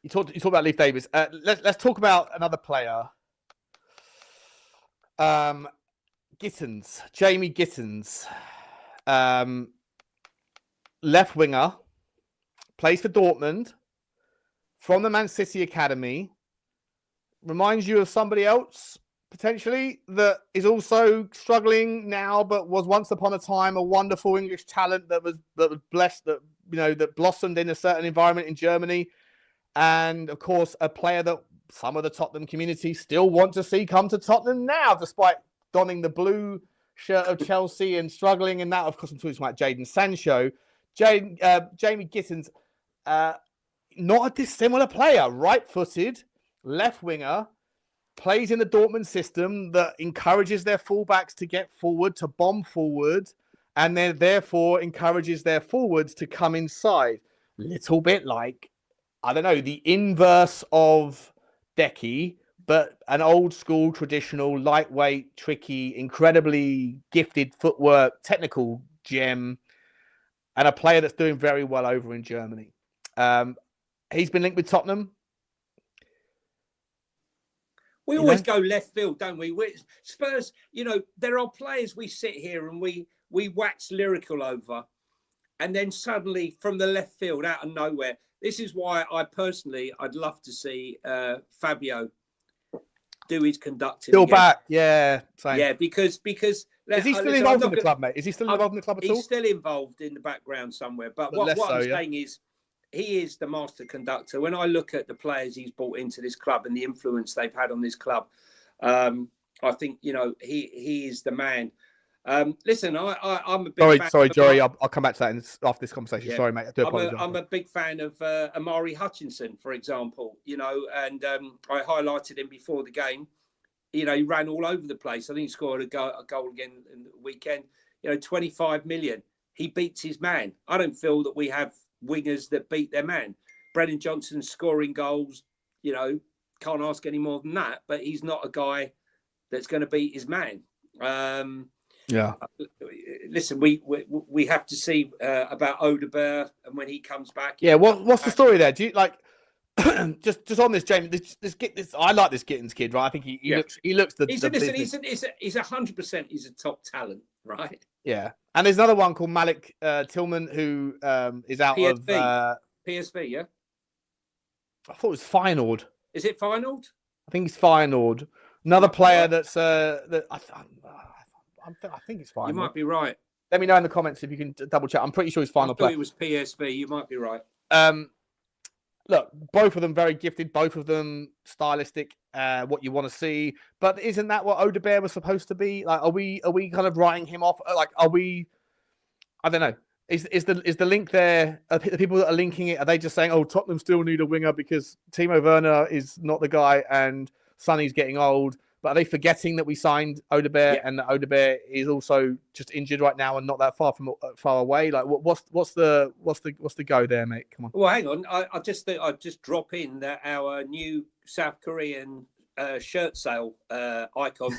You talked about Leif Davis. Let's talk about another player. Gittins, Jamie Gittins, left winger, plays for Dortmund, from the Man City academy. Reminds you of somebody else? potentially, that is also struggling now, but was once upon a time a wonderful English talent that was blessed, that blossomed in a certain environment in Germany, and of course a player that some of the Tottenham community still want to see come to Tottenham now, despite donning the blue shirt of Chelsea and struggling in that. Of course, I'm talking about Jadon Sancho. Jamie Gittins, not a dissimilar player, right-footed, left winger, plays in the Dortmund system that encourages their fullbacks to get forward, to bomb forward, and then therefore encourages their forwards to come inside. Little bit like, I don't know, the inverse of Decky, but an old school, traditional, lightweight, tricky, incredibly gifted footwork, technical gem, and a player that's doing very well over in Germany. He's been linked with Tottenham. We always go left field, don't we? Spurs, there are players we sit here and we wax lyrical over, and then suddenly from the left field, out of nowhere. This is why I'd love to see Fabio do his conducting. Still again. Back, yeah. Same. Yeah, because is he still involved in the club, mate? Is he still involved in the club at all? He's still involved in the background somewhere. But what I'm saying is, he is the master conductor. When I look at the players he's brought into this club and the influence they've had on this club, I think he is the man. Listen, I'm a big fan. Sorry, Jory. I'll come back to that after this conversation. Yeah. Sorry, mate. I do apologize. I'm a big fan of Amari Hutchinson, for example. And I highlighted him before the game. He ran all over the place. I think he scored a goal again in the weekend. 25 million. He beats his man. I don't feel that we have wingers that beat their man. Brennan Johnson scoring goals. Can't ask any more than that. But he's not a guy that's going to beat his man. Yeah. Listen, we have to see about Hojbjerg and when he comes back. Yeah. What's the story there? Do you like just on this, Jamie? This I like this Gittins kid, right? I think he looks the. He's 100%. He's a top talent, right? Yeah. And there's another one called Malik Tillman who is out PSV. of PSV. Yeah. I thought it was Feyenoord. Is it Feyenoord? I think it's Feyenoord. Another player that's that I think it's fine. You might be right. Let me know in the comments if you can double check. I'm pretty sure it's final play. It was PSV. You might be right. Look, both of them very gifted. Both of them stylistic. What you want to see, but isn't that what Hojbjerg was supposed to be? Like, are we kind of writing him off? Like, are we? I don't know. Is the link there? Are the people that are linking it, are they just saying, "Oh, Tottenham still need a winger because Timo Werner is not the guy and Sonny's getting old"? But are they forgetting that we signed Hojbjerg and that Hojbjerg is also just injured right now and not that far away? Like, what's the go there, mate? Come on. Well, hang on. I just think I'd just drop in that our new South Korean shirt sale icon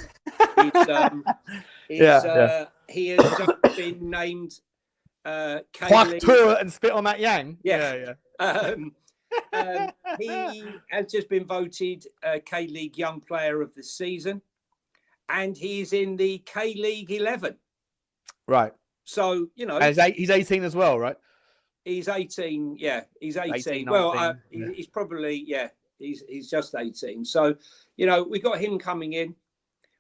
he has just been named K-League and spit on that Yang. Yeah. He has just been voted K-League Young Player of the Season, and he's in the K-League 11. Right. So, and he's 18 as well, right? He's 18. Yeah, he's 18. 19, well, he's probably, he's just 18. So, we've got him coming in.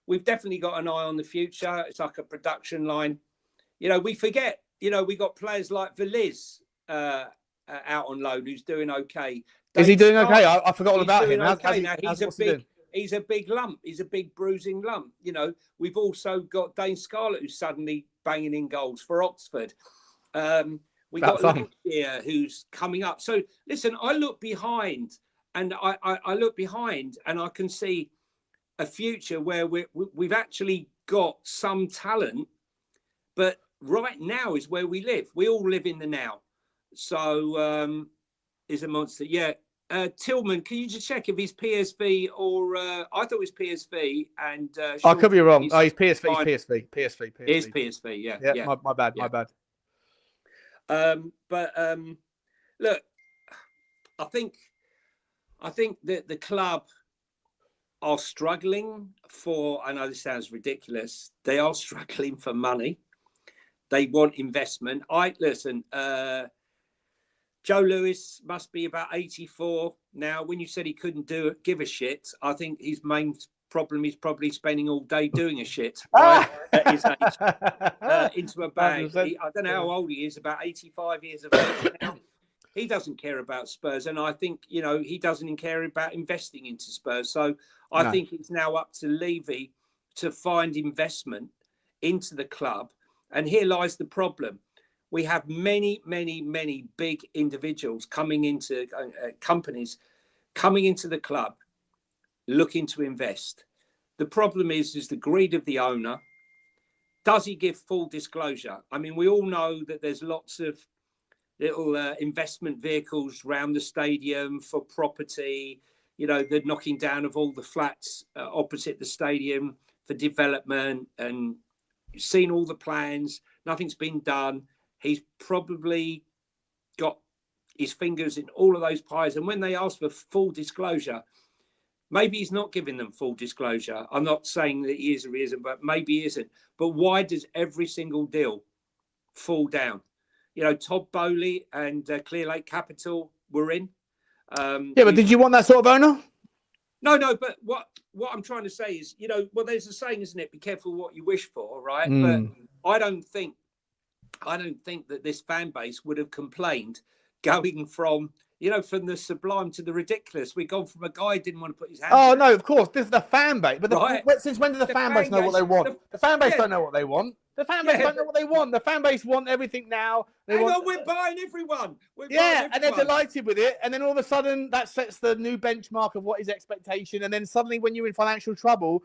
We've definitely got an eye on the future. It's like a production line. We forget, we got players like Veliz, out on loan, who's doing okay. Is he doing okay? I forgot all about him. He's a big lump. He's a big bruising lump. We've also got Dane Scarlett, who's suddenly banging in goals for Oxford. We got Lamptey, who's coming up. So listen, I look behind, and I look behind, and I can see a future where we've actually got some talent, but right now is where we live. We all live in the now. So is a monster. Yeah. Tillman, can you just check if he's PSV or I thought it was PSV and I could be wrong. He's PSV. PSV. It is PSV, yeah. My bad. But look, I think that the club are struggling for, I know this sounds ridiculous, they are struggling for money. They want investment. Joe Lewis must be about 84 now. When you said he couldn't give a shit, I think his main problem is probably spending all day doing a shit, right? At his age, into a bag. I don't know how old he is, about 85 years of age now. He doesn't care about Spurs. And I think, he doesn't care about investing into Spurs. So I think it's now up to Levy to find investment into the club. And here lies the problem. We have many, many, many big individuals coming into companies, coming into the club, looking to invest. The problem is the greed of the owner. Does he give full disclosure? I mean, we all know that there's lots of little investment vehicles around the stadium for property. The knocking down of all the flats opposite the stadium for development, and you've seen all the plans. Nothing's been done. He's probably got his fingers in all of those pies. And when they ask for full disclosure, maybe he's not giving them full disclosure. I'm not saying that he is or he isn't, but maybe he isn't. But why does every single deal fall down? Todd Bowley and Clear Lake Capital were in. But did you want that sort of owner? No. But what I'm trying to say is, there's a saying, isn't it? Be careful what you wish for, right? But I don't think that this fan base would have complained going from the sublime to the ridiculous. We've gone from a guy who didn't want to put his hands. Oh, no, of course. This is the fan base. But since when did the fan base know what they want? The fan base don't know what they want. The fan base don't know what they want. The fan base want everything now. We're buying everyone. And they're delighted with it. And then all of a sudden, that sets the new benchmark of what is expectation. And then suddenly, when you're in financial trouble,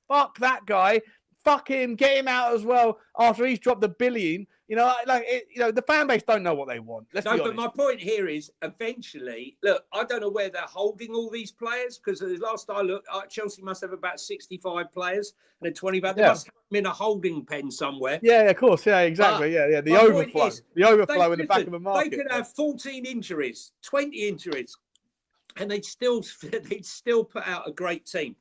fuck that guy. Fuck him. Get him out as well after he's dropped $1 billion. The fan base don't know what they want. Let's be honest. But my point here is, eventually, look, I don't know where they're holding all these players, because the last I looked, Chelsea must have about 65 players and then 25. They must have them in a holding pen somewhere. Yeah, of course. Yeah, exactly. The overflow in the back of a market. They could have 14 injuries, 20 injuries, and they'd still put out a great team.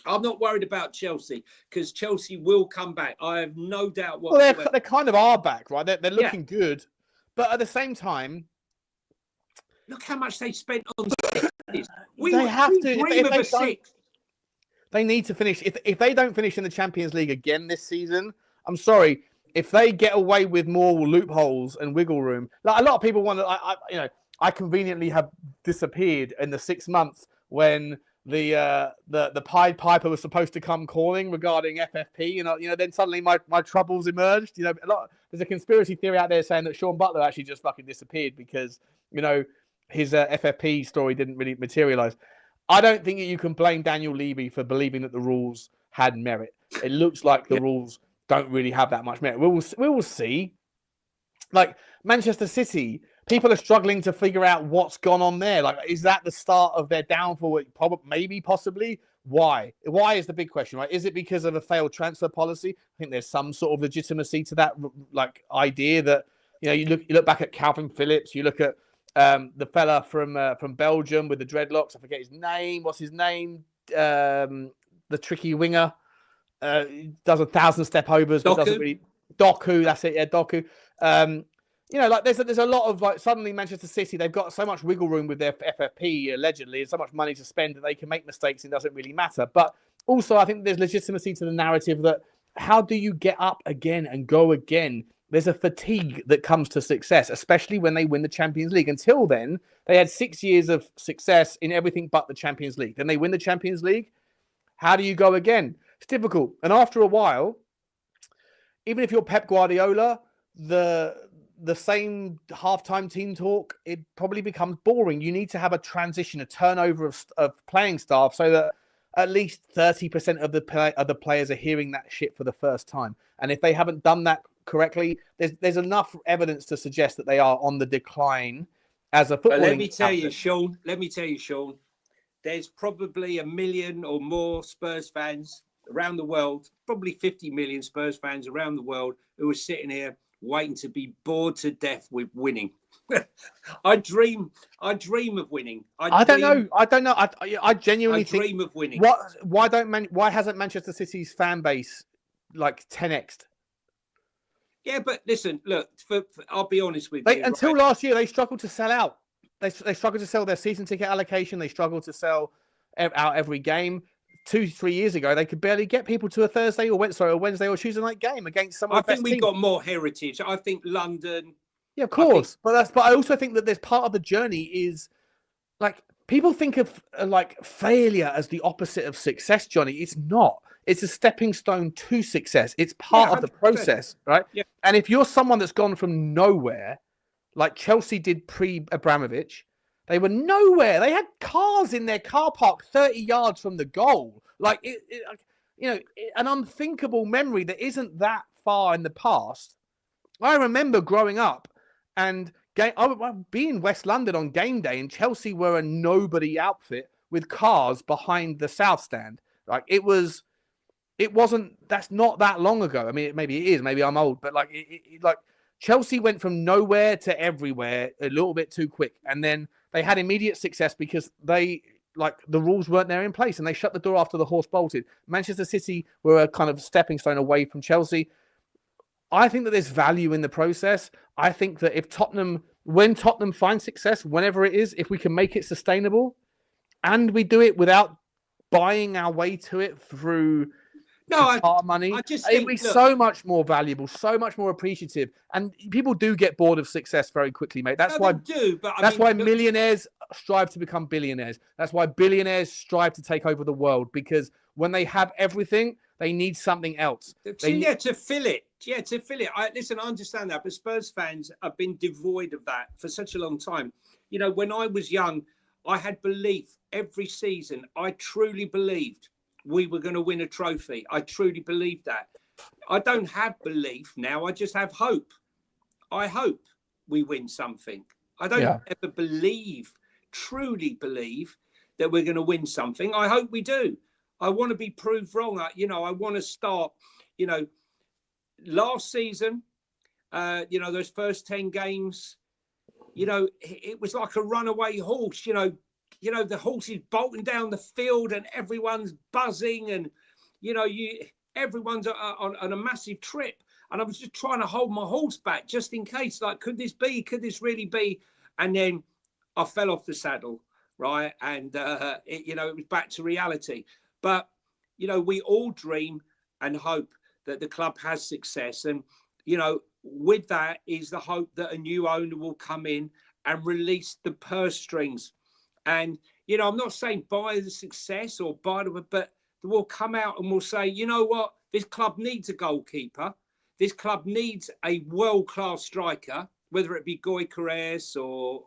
I'm not worried about Chelsea, because Chelsea will come back. I have no doubt whatsoever. Well, they kind of are back, right? They're looking good. But at the same time, look how much they spent on sixes. They have to. They need to finish. If they don't finish in the Champions League again this season, I'm sorry. If they get away with more loopholes and wiggle room, like a lot of people want to, I conveniently have disappeared in the 6 months when the Pied Piper was supposed to come calling regarding FFP, then suddenly my troubles emerged. There's a conspiracy theory out there saying that Sean Butler actually just fucking disappeared because his FFP story didn't really materialize. I don't think you can blame Daniel Levy for believing that the rules had merit. It looks like the rules don't really have that much merit. We will see. Like Manchester City, people are struggling to figure out what's gone on there. Like, is that the start of their downfall? Maybe, possibly. Why? Why is the big question, right? Is it because of a failed transfer policy? I think there's some sort of legitimacy to that, like, idea that, you look back at Calvin Phillips, you look at the fella from Belgium with the dreadlocks. I forget his name. What's his name? The tricky winger. Does 1,000 step overs, but doesn't really. Doku, that's it. Yeah, Doku. There's a lot of, like, suddenly Manchester City, they've got so much wiggle room with their FFP, allegedly, and so much money to spend that they can make mistakes. It doesn't really matter. But also, I think there's legitimacy to the narrative that how do you get up again and go again? There's a fatigue that comes to success, especially when they win the Champions League. Until then, they had 6 years of success in everything but the Champions League. Then they win the Champions League. How do you go again? It's difficult. And after a while, even if you're Pep Guardiola, the same halftime team talk, it probably becomes boring. You need to have a transition, a turnover of playing staff so that at least 30% of the players are hearing that shit for the first time. And if they haven't done that correctly, there's enough evidence to suggest that they are on the decline as a football. Let me tell you, Sean, there's probably 1 million or more Spurs fans around the world, probably 50 million Spurs fans around the world who are sitting here waiting to be bored to death with winning. I dream of winning. I don't know. I genuinely dream of winning. Why hasn't Manchester City's fan base like 10x'd? Yeah, but listen, look, I'll be honest with you. Until last year, they struggled to sell out. They struggled to sell their season ticket allocation. They struggled to sell out every game. 2-3 years ago, they could barely get people to a Thursday or Wednesday or Tuesday night game against some of the best I think we've teams. got more heritage. I think London. Yeah, of course. But I also think that there's part of the journey is like people think of like failure as the opposite of success, Johnny. It's not. It's a stepping stone to success. It's part of the process, right? Yeah. And if you're someone that's gone from nowhere, like Chelsea did pre-Abramovich, they were nowhere. They had cars in their car park 30 yards from the goal. Like, an unthinkable memory that isn't that far in the past. I remember growing up and I'd be in West London on game day, and Chelsea were a nobody outfit with cars behind the South Stand. Like, that's not that long ago. I mean, maybe it is. Maybe I'm old, but like, like Chelsea went from nowhere to everywhere a little bit too quick, and then they had immediate success because the rules weren't there in place, and they shut the door after the horse bolted. Manchester City were a kind of stepping stone away from Chelsea. I think that there's value in the process. I think that when Tottenham finds success, whenever it is, if we can make it sustainable, and we do it without buying our way to it through Qatar money, it'd be so much more valuable, so much more appreciative. And people do get bored of success very quickly, mate. That's why millionaires strive to become billionaires. That's why billionaires strive to take over the world, because when they have everything, they need something else. To fill it. I understand that, but Spurs fans have been devoid of that for such a long time. You know, when I was young, I had belief every season. I truly believed we were going to win a trophy. I truly believed that. I don't have belief now. I just have hope. I hope we win something. I don't ever truly believe that we're going to win something. I hope we do. I want to be proved wrong. I want to start, last season, those first 10 games, it was like a runaway horse, the horse is bolting down the field and everyone's buzzing and, everyone's on a massive trip. And I was just trying to hold my horse back just in case, like, could this really be? And then I fell off the saddle, right? And, it was back to reality. But, we all dream and hope that the club has success. And, with that is the hope that a new owner will come in and release the purse strings. And, I'm not saying buy the success or but we'll come out and we'll say, you know what, this club needs a goalkeeper. This club needs a world-class striker, whether it be Goalkeeping or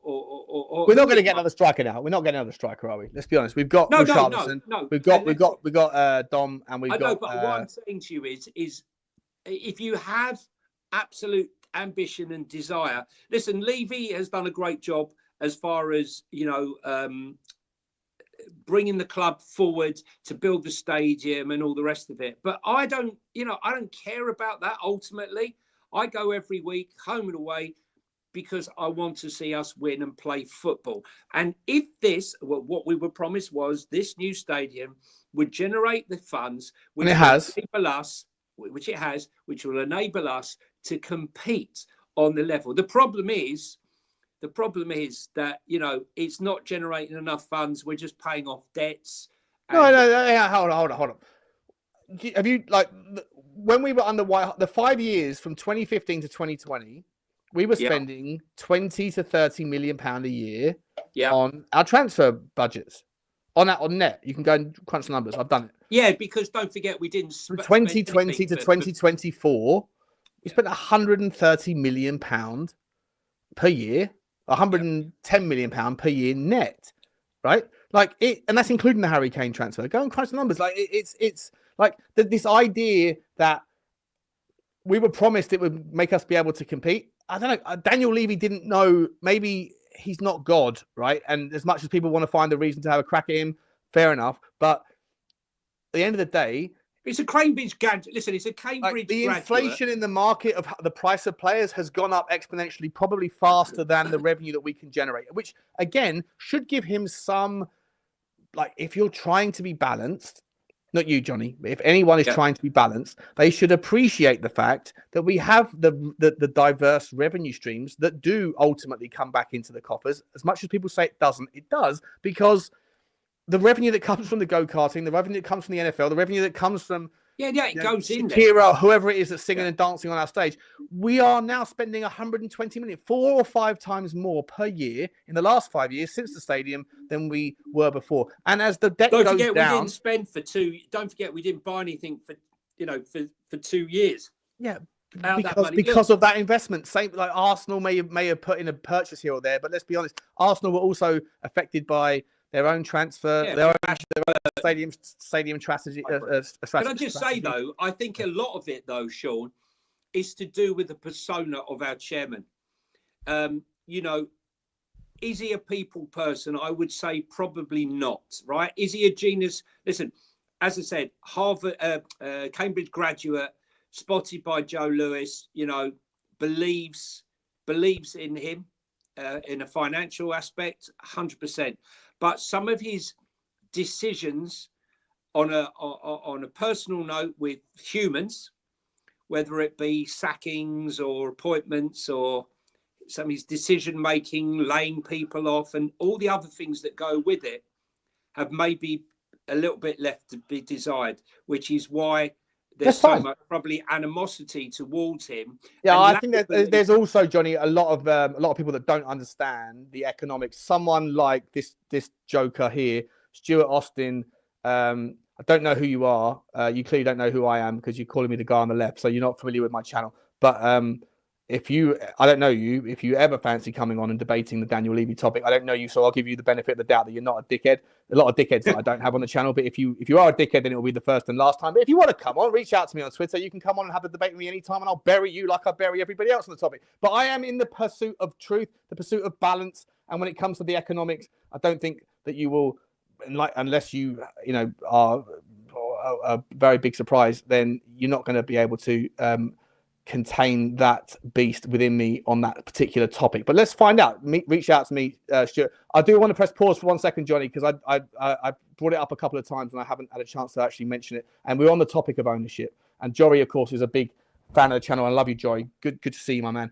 we're not going to get another striker now. We're not getting another striker, are we? Let's be honest. We've got Richalison. No. We've got Dom, and we've got. But what I'm saying to you is, if you have absolute ambition and desire, listen. Levy has done a great job as far as bringing the club forward to build the stadium and all the rest of it. But I don't care about that. Ultimately, I go every week, home and away, because I want to see us win and play football. And if what we were promised was this new stadium would generate the funds, which will enable us to compete on the level. The problem is that, it's not generating enough funds. We're just paying off debts. No, hold on. Have you, when we were under the 5 years from 2015 to 2020, we were spending 20 to 30 million pound a year on our transfer budgets. On net, you can go and crunch the numbers. I've done it. Yeah, because don't forget, we didn't. From 2020 to 2024, we spent 130 million pound per year, 110 million pound per year net, right? And that's including the Harry Kane transfer. Go and crunch the numbers. It's like this idea that we were promised it would make us be able to compete. I don't know. Daniel Levy didn't know. Maybe he's not God, right? And as much as people want to find a reason to have a crack at him, fair enough. But at the end of the day, it's a Cambridge graduate. Listen, it's a Cambridge the graduate. Inflation in the market of the price of players has gone up exponentially, probably faster than the revenue that we can generate, which again should give him some, if you're trying to be balanced, not you, Johnny, but if anyone is trying to be balanced, they should appreciate the fact that we have the diverse revenue streams that do ultimately come back into the coffers. As much as people say it doesn't, it does, because the revenue that comes from the go-karting, the revenue that comes from the NFL, the revenue that comes from it goes in there. Shakira, whoever it is that's singing and dancing on our stage. We are now spending 120 million, 4 or 5 times more per year in the last 5 years since the stadium than we were before. And as the debt goes down, we didn't spend for 2. Don't forget, we didn't buy anything for 2 years. Yeah, because of that investment. Same like Arsenal may have put in a purchase here or there, but let's be honest, Arsenal were also affected by their own transfer, their own stadium strategy. Can I just say though, I think a lot of it though, Sean, is to do with the persona of our chairman. Is he a people person? I would say probably not. Right? Is he a genius? Listen, as I said, Harvard, Cambridge graduate, spotted by Joe Lewis. Believes in him in a financial aspect, 100%. But some of his decisions on a personal note with humans, whether it be sackings or appointments or some of his decision making, laying people off, and all the other things that go with it, have maybe a little bit left to be desired, which is why there's so much probably animosity towards him. Yeah, I think that there's also, Johnny, a lot of people that don't understand the economics. Someone like this joker here, Stuart Austin. I don't know who you are. You clearly don't know who I am because you're calling me the guy on the left, so you're not familiar with my channel. But I don't know you. If you ever fancy coming on and debating the Daniel Levy topic, I don't know you, so I'll give you the benefit of the doubt that you're not a dickhead. A lot of dickheads that I don't have on the channel, but if you are a dickhead, then it will be the first and last time. But if you want to come on, reach out to me on Twitter. You can come on and have the debate with me anytime, and I'll bury you like I bury everybody else on the topic. But I am in the pursuit of truth, the pursuit of balance, and when it comes to the economics, I don't think that you will, unless you are a very big surprise, then you're not going to be able to contain that beast within me on that particular topic. But let's find out. Reach out to me, Stuart. I do want to press pause for 1 second, Johnny, because I brought it up a couple of times and I haven't had a chance to actually mention it. And we're on the topic of ownership. And Jory, of course, is a big fan of the channel. I love you, Jory. Good to see you, my man.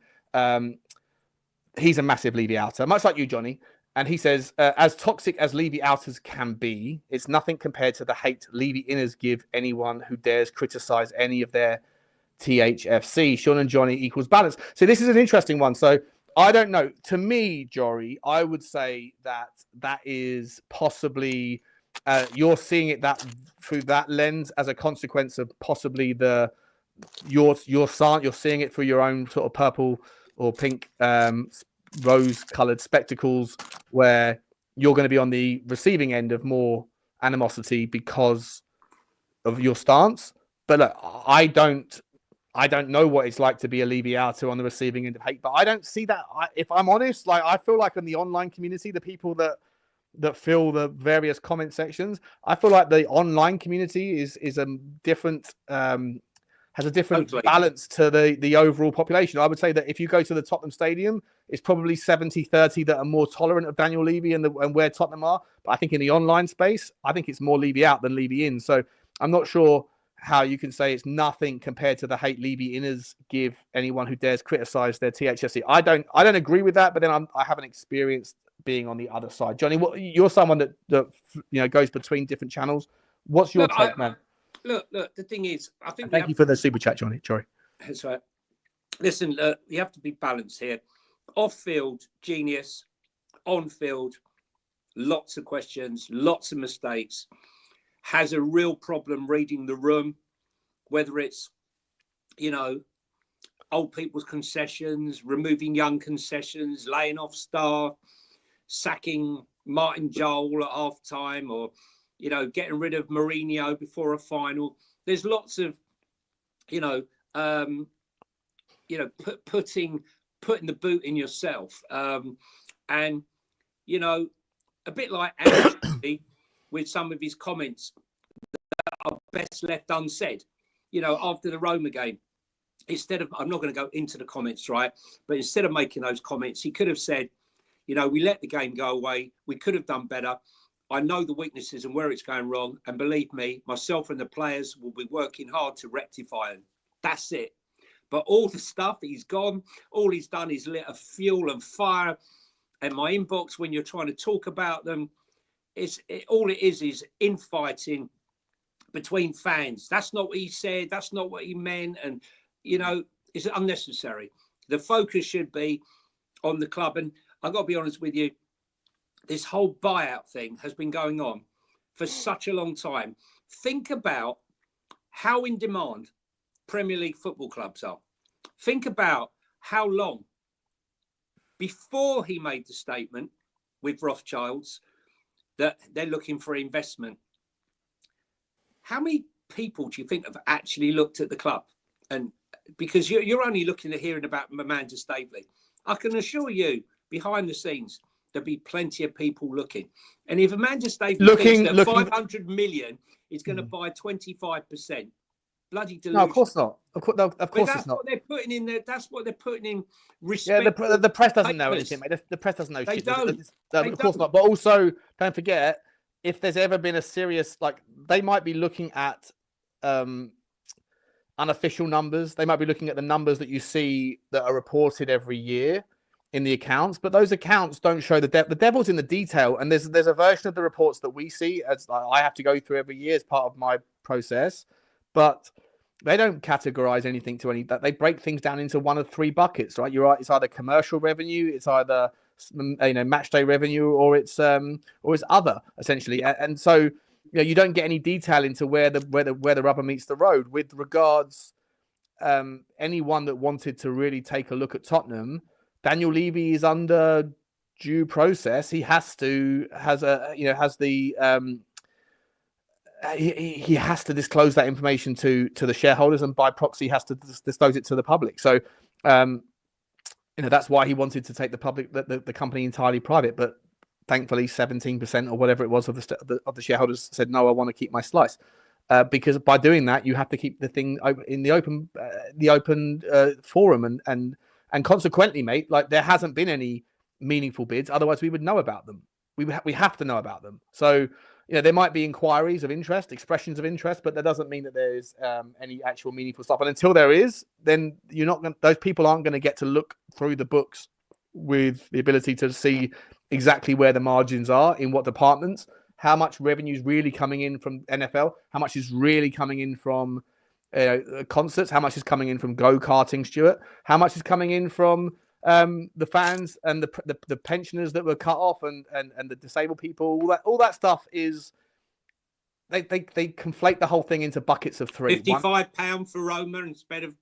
He's a massive Levy outer, much like you, Johnny. And he says, as toxic as Levy outers can be, it's nothing compared to the hate Levy inners give anyone who dares criticize any of their THFC. Sean and Johnny equals balance. So this is an interesting one. So I don't know. To me, Jory, I would say that is possibly you're seeing it that through that lens as a consequence of possibly your son. You're seeing it through your own sort of purple or pink rose-colored spectacles, where you're going to be on the receiving end of more animosity because of your stance. But look, I don't know what it's like to be a Levy outer on the receiving end of hate, but I don't see that. If I'm honest, I feel like in the online community, the people that fill the various comment sections, I feel like the online community is a different has a different balance to the overall population. I would say that if you go to the Tottenham Stadium, it's probably 70-30 that are more tolerant of Daniel Levy and where Tottenham are. But I think in the online space, I think it's more Levy out than Levy in. So I'm not sure how you can say it's nothing compared to the hate Levy inners give anyone who dares criticize their THFC. I don't agree with that, but then I haven't experienced being on the other side. Johnny, you're someone that goes between different channels. What's your take, man? Look, the thing is, I think... Thank you for the super chat, Johnny. Sorry. That's right. Listen, you have to be balanced here. Off-field, genius. On-field, lots of questions, lots of mistakes. Has a real problem reading the room, whether it's, old people's concessions, removing young concessions, laying off staff, sacking Martin Joel at half-time, or getting rid of Mourinho before a final. There's lots of, putting the boot in yourself. And, a bit like Andy with some of his comments that are best left unsaid, after the Roma game. Instead of, I'm not going to go into the comments, right? But instead of making those comments, he could have said, we let the game go away. We could have done better. I know the weaknesses and where it's going wrong. And believe me, myself and the players will be working hard to rectify them. That's it. But all the stuff, all he's done is lit a fuel and fire. And my inbox, when you're trying to talk about them, all it is infighting between fans. That's not what he said. That's not what he meant. And, you know, it's unnecessary. The focus should be on the club. And I've got to be honest with you, this whole buyout thing has been going on for such a long time. Think about how in demand Premier League football clubs are. Think about how long before he made the statement with Rothschilds that they're looking for investment. How many people do you think have actually looked at the club? And because you're only looking at hearing about Amanda Staveley, I can assure you, behind the scenes, there'll be plenty of people looking. And if Amanda Staveley thinks that 500 million is going to buy 25%, bloody delusion. No, of course not. Of course it's not. What they're putting in there. That's what they're putting in. Respect. Yeah, the press doesn't know anything, mate. The press doesn't know they shit. Don't. Of course not. But also, don't forget, if there's ever been a serious, like, they might be looking at unofficial numbers. They might be looking at the numbers that you see that are reported every year in the accounts, but those accounts don't show the devil's in the detail. And there's a version of the reports that we see, as I have to go through every year as part of my process, but they don't categorize anything to any. That they break things down into one of three buckets, right? You're right. It's either commercial revenue, it's either match day revenue, or it's other, essentially. And so you don't get any detail into where the rubber meets the road. With regards, anyone that wanted to really take a look at Tottenham, Daniel Levy is under due process. He has to disclose that information to the shareholders, and by proxy has to disclose it to the public. So that's why he wanted to take the company entirely private. But thankfully 17% or whatever it was of the shareholders said, no, I want to keep my slice. Because by doing that, you have to keep the thing in the open forum, and consequently, mate, like, there hasn't been any meaningful bids. Otherwise, we would know about them. We have to know about them. So there might be inquiries of interest, expressions of interest, but that doesn't mean that there's any actual meaningful stuff. And until there is, then those people aren't going to get to look through the books with the ability to see exactly where the margins are, in what departments, how much revenue is really coming in from NFL, how much is really coming in from concerts, how much is coming in from go-karting, Stuart, how much is coming in from the fans and the pensioners that were cut off, and the disabled people. All that stuff is they conflate the whole thing into buckets of three. £55 for Roma instead of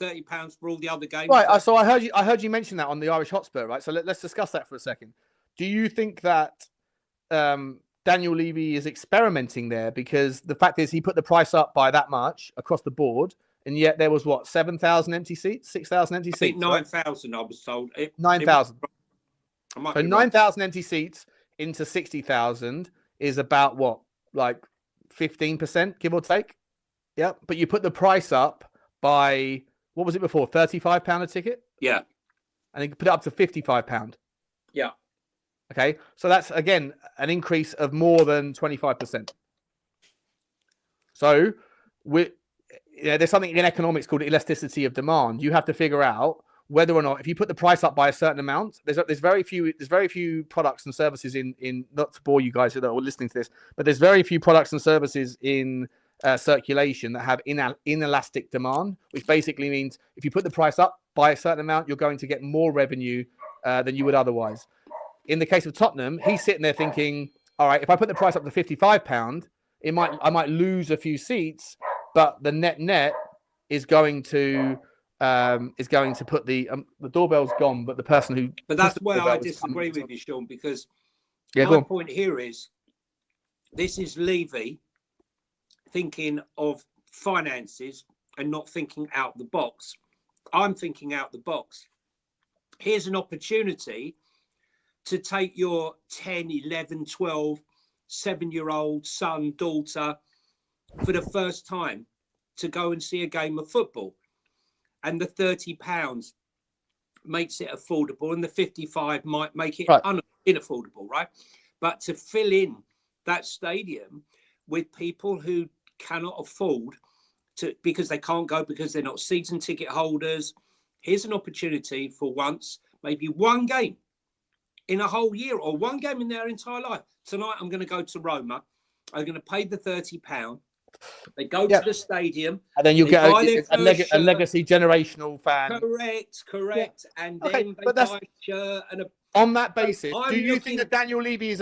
£30 for all the other games. Right. So I heard you mention that on the Irish Hotspur, right? So let's discuss that for a second. Do you think that Daniel Levy is experimenting there? Because the fact is, he put the price up by that much across the board, and yet there was 7,000 empty seats, 6,000 empty seats. 9,000, I was told. 9,000. So 9,000 empty seats into 60,000 is about what, like 15%, give or take. Yeah, but you put the price up by, what was it before? £35 a ticket. Yeah, and you put it up to £55. Yeah. Okay, so that's, again, an increase of more than 25%. So there's something in economics called elasticity of demand. You have to figure out whether or not, if you put the price up by a certain amount, there's very few products and services in not to bore you guys that are listening to this, but there's very few products and services in circulation that have inelastic demand, which basically means if you put the price up by a certain amount, you're going to get more revenue than you would otherwise. In the case of Tottenham, he's sitting there thinking, all right, if I put the price up to £55, I might lose a few seats, but the net is going to put the doorbell's gone, but the person who. But that's where I disagree with you, Sean, because my point here is this is Levy thinking of finances and not thinking out the box. I'm thinking out the box. Here's an opportunity to take your 10, 11, 12, 7-year-old son, daughter for the first time to go and see a game of football. And the £30 makes it affordable, and the 55 might make it inaffordable, right? But to fill in that stadium with people who cannot afford to, because they can't go because they're not season ticket holders, here's an opportunity for once, maybe one game in a whole year or one game in their entire life. Tonight, I'm going to go to Roma. I'm going to pay the £30. They go to the stadium. And then you get a legacy generational fan. Correct. Yeah. And then they buy a shirt and a... On that basis, do you think that Daniel Levy is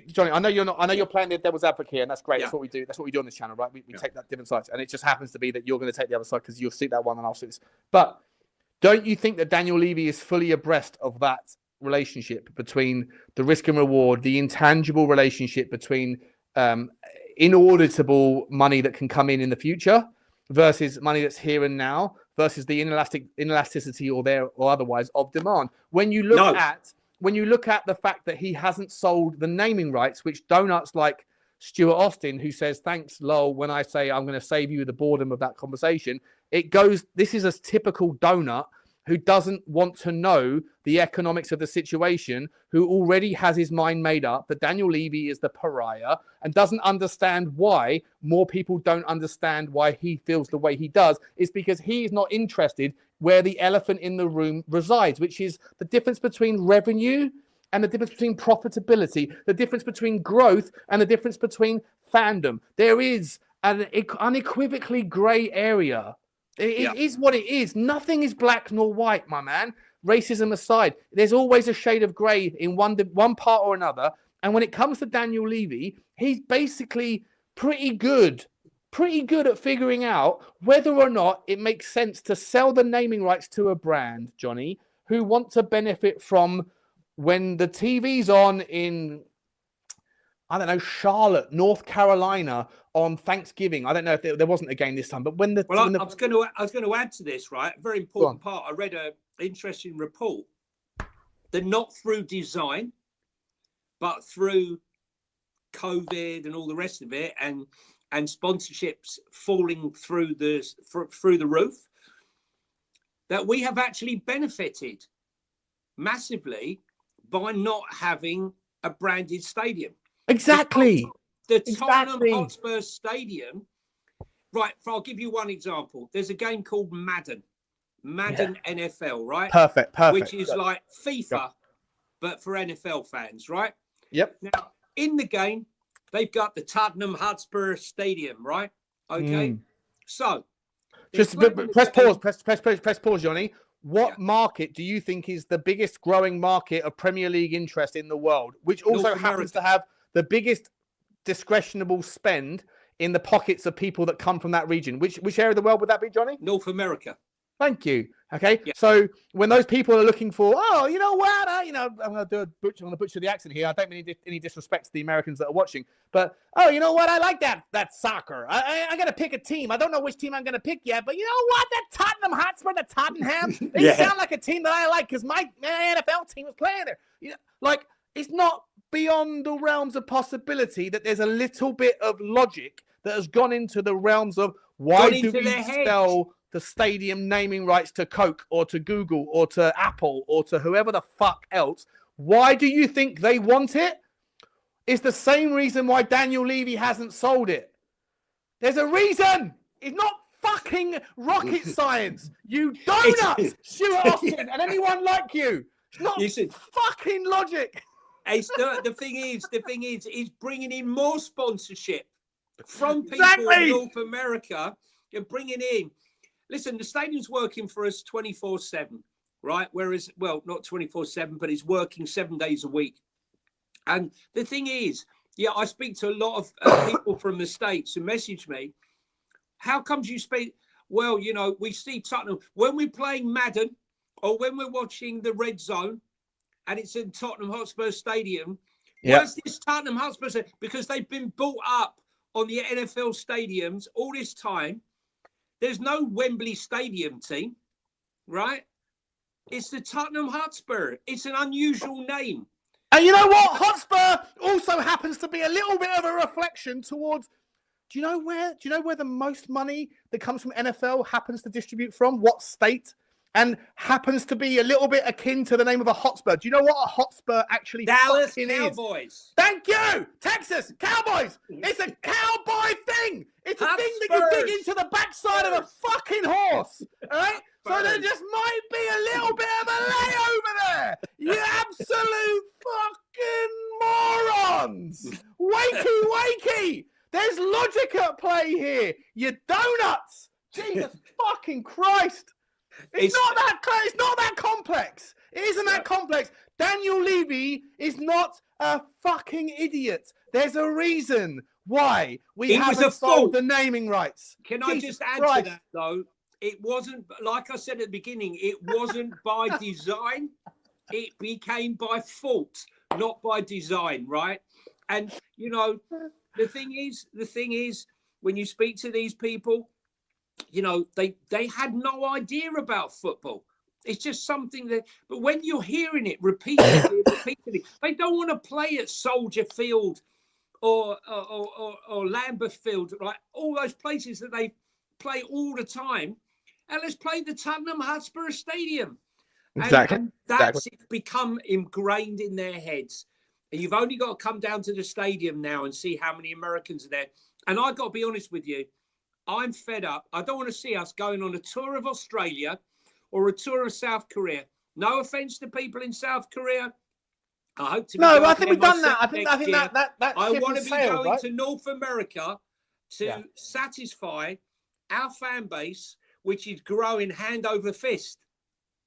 Johnny? I know you're not. I know you're playing the devil's advocate, and that's great. That's what we do. That's what we do on this channel, right? We take that different sides, and it just happens to be that you're going to take the other side because you'll suit that one and I'll suit this. But don't you think that Daniel Levy is fully abreast of that relationship between the risk and reward, the intangible relationship between inauditable money that can come in the future versus money that's here and now versus the inelasticity or otherwise of demand? When you look at the fact that he hasn't sold the naming rights, which donuts like Stuart Austin, who says, thanks, lol, when I say I'm going to save you the boredom of that conversation, this is a typical donut who doesn't want to know the economics of the situation, who already has his mind made up that Daniel Levy is the pariah and doesn't understand why more people don't understand why he feels the way he does. It's because he is not interested where the elephant in the room resides, which is the difference between revenue and the difference between profitability, the difference between growth and the difference between fandom. There is an unequivocally grey area. It is what it is. Nothing is black nor white, my man. Racism aside, there's always a shade of grey in one part or another. And when it comes to Daniel Levy, he's basically pretty good at figuring out whether or not it makes sense to sell the naming rights to a brand, Johnny, who want to benefit from when the TV's on in, I don't know, Charlotte, North Carolina on Thanksgiving. I don't know if there wasn't a game this time, but when I was going to add to this, right? A very important part. I read an interesting report that not through design, but through COVID and all the rest of it, and sponsorships falling through the roof, that we have actually benefited massively by not having a branded stadium. Exactly. The Tottenham Hotspur Stadium, right? I'll give you one example. There's a game called Madden NFL, right? Perfect. Which is like FIFA, but for NFL fans, right? Yep. Now, in the game, they've got the Tottenham Hotspur Stadium, right? Okay. So, just press pause, Johnny. What market do you think is the biggest growing market of Premier League interest in the world, which also happens to have the biggest discretionable spend in the pockets of people that come from that region? Which area of the world would that be, Johnny? North America. Thank you. Okay. Yeah. So when those people are looking for, you know what, I'm going to butcher the accent here. I don't mean any disrespect to the Americans that are watching, but you know what, I like that soccer. I got to pick a team. I don't know which team I'm going to pick yet, but you know what, that Tottenham Hotspur, the Tottenham, they sound like a team that I like because my NFL team was playing there. You know, like, it's not beyond the realms of possibility that there's a little bit of logic that has gone into the realms of why do we sell the stadium naming rights to Coke or to Google or to Apple or to whoever the fuck else? Why do you think they want it? It's the same reason why Daniel Levy hasn't sold it. There's a reason. It's not fucking rocket science. You donut, Stuart Austin, and anyone like you. It's not fucking logic. The thing is, he's bringing in more sponsorship from people in North America. You're bringing in. Listen, the stadium's working for us 24/7, right? Whereas, well, not 24/7, but it's working 7 days a week. And the thing is, I speak to a lot of people from the States who message me. How comes you speak? Well, we see Tottenham when we're playing Madden or when we're watching the Red Zone, and it's in Tottenham Hotspur Stadium. Where's this Tottenham Hotspur Stadium? Because they've been built up on the NFL stadiums all this time. There's no Wembley Stadium team, right? It's the Tottenham Hotspur. It's an unusual name. And you know what? Hotspur also happens to be a little bit of a reflection towards, do you know where the most money that comes from NFL happens to distribute from? What state? And happens to be a little bit akin to the name of a Hotspur. Do you know what a Hotspur actually Dallas Cowboys. Is? Thank you! Texas Cowboys! It's a cowboy thing! It's a thing that you dig into the backside of a fucking horse! All right? So there just might be a little bit of a lay over there. You absolute fucking morons. Wakey. There's logic at play here. You donuts. Jesus fucking Christ. It's not that complex. It isn't that complex. Daniel Levy is not a fucking idiot. There's a reason why we haven't sold the naming rights. Can I just add to that, though? It wasn't, like I said at the beginning, it wasn't by design. It became by fault, not by design, right? And, you know, the thing is, when you speak to these people, you know, they had no idea about football. It's just something that, but when you're hearing it repeatedly, they don't want to play at Soldier Field or Lambeth Field, right? All those places that they play all the time. And let's play the Tottenham Hotspur Stadium. Exactly. And that's it's become ingrained in their heads. And you've only got to come down to the stadium now and see how many Americans are there. And I've got to be honest with you, I'm fed up. I don't want to see us going on a tour of Australia or a tour of South Korea. No offense to people in South Korea. I hope to be I think we've done that. I think that I want to be sailed, going right? to North America to satisfy our fan base, which is growing hand over fist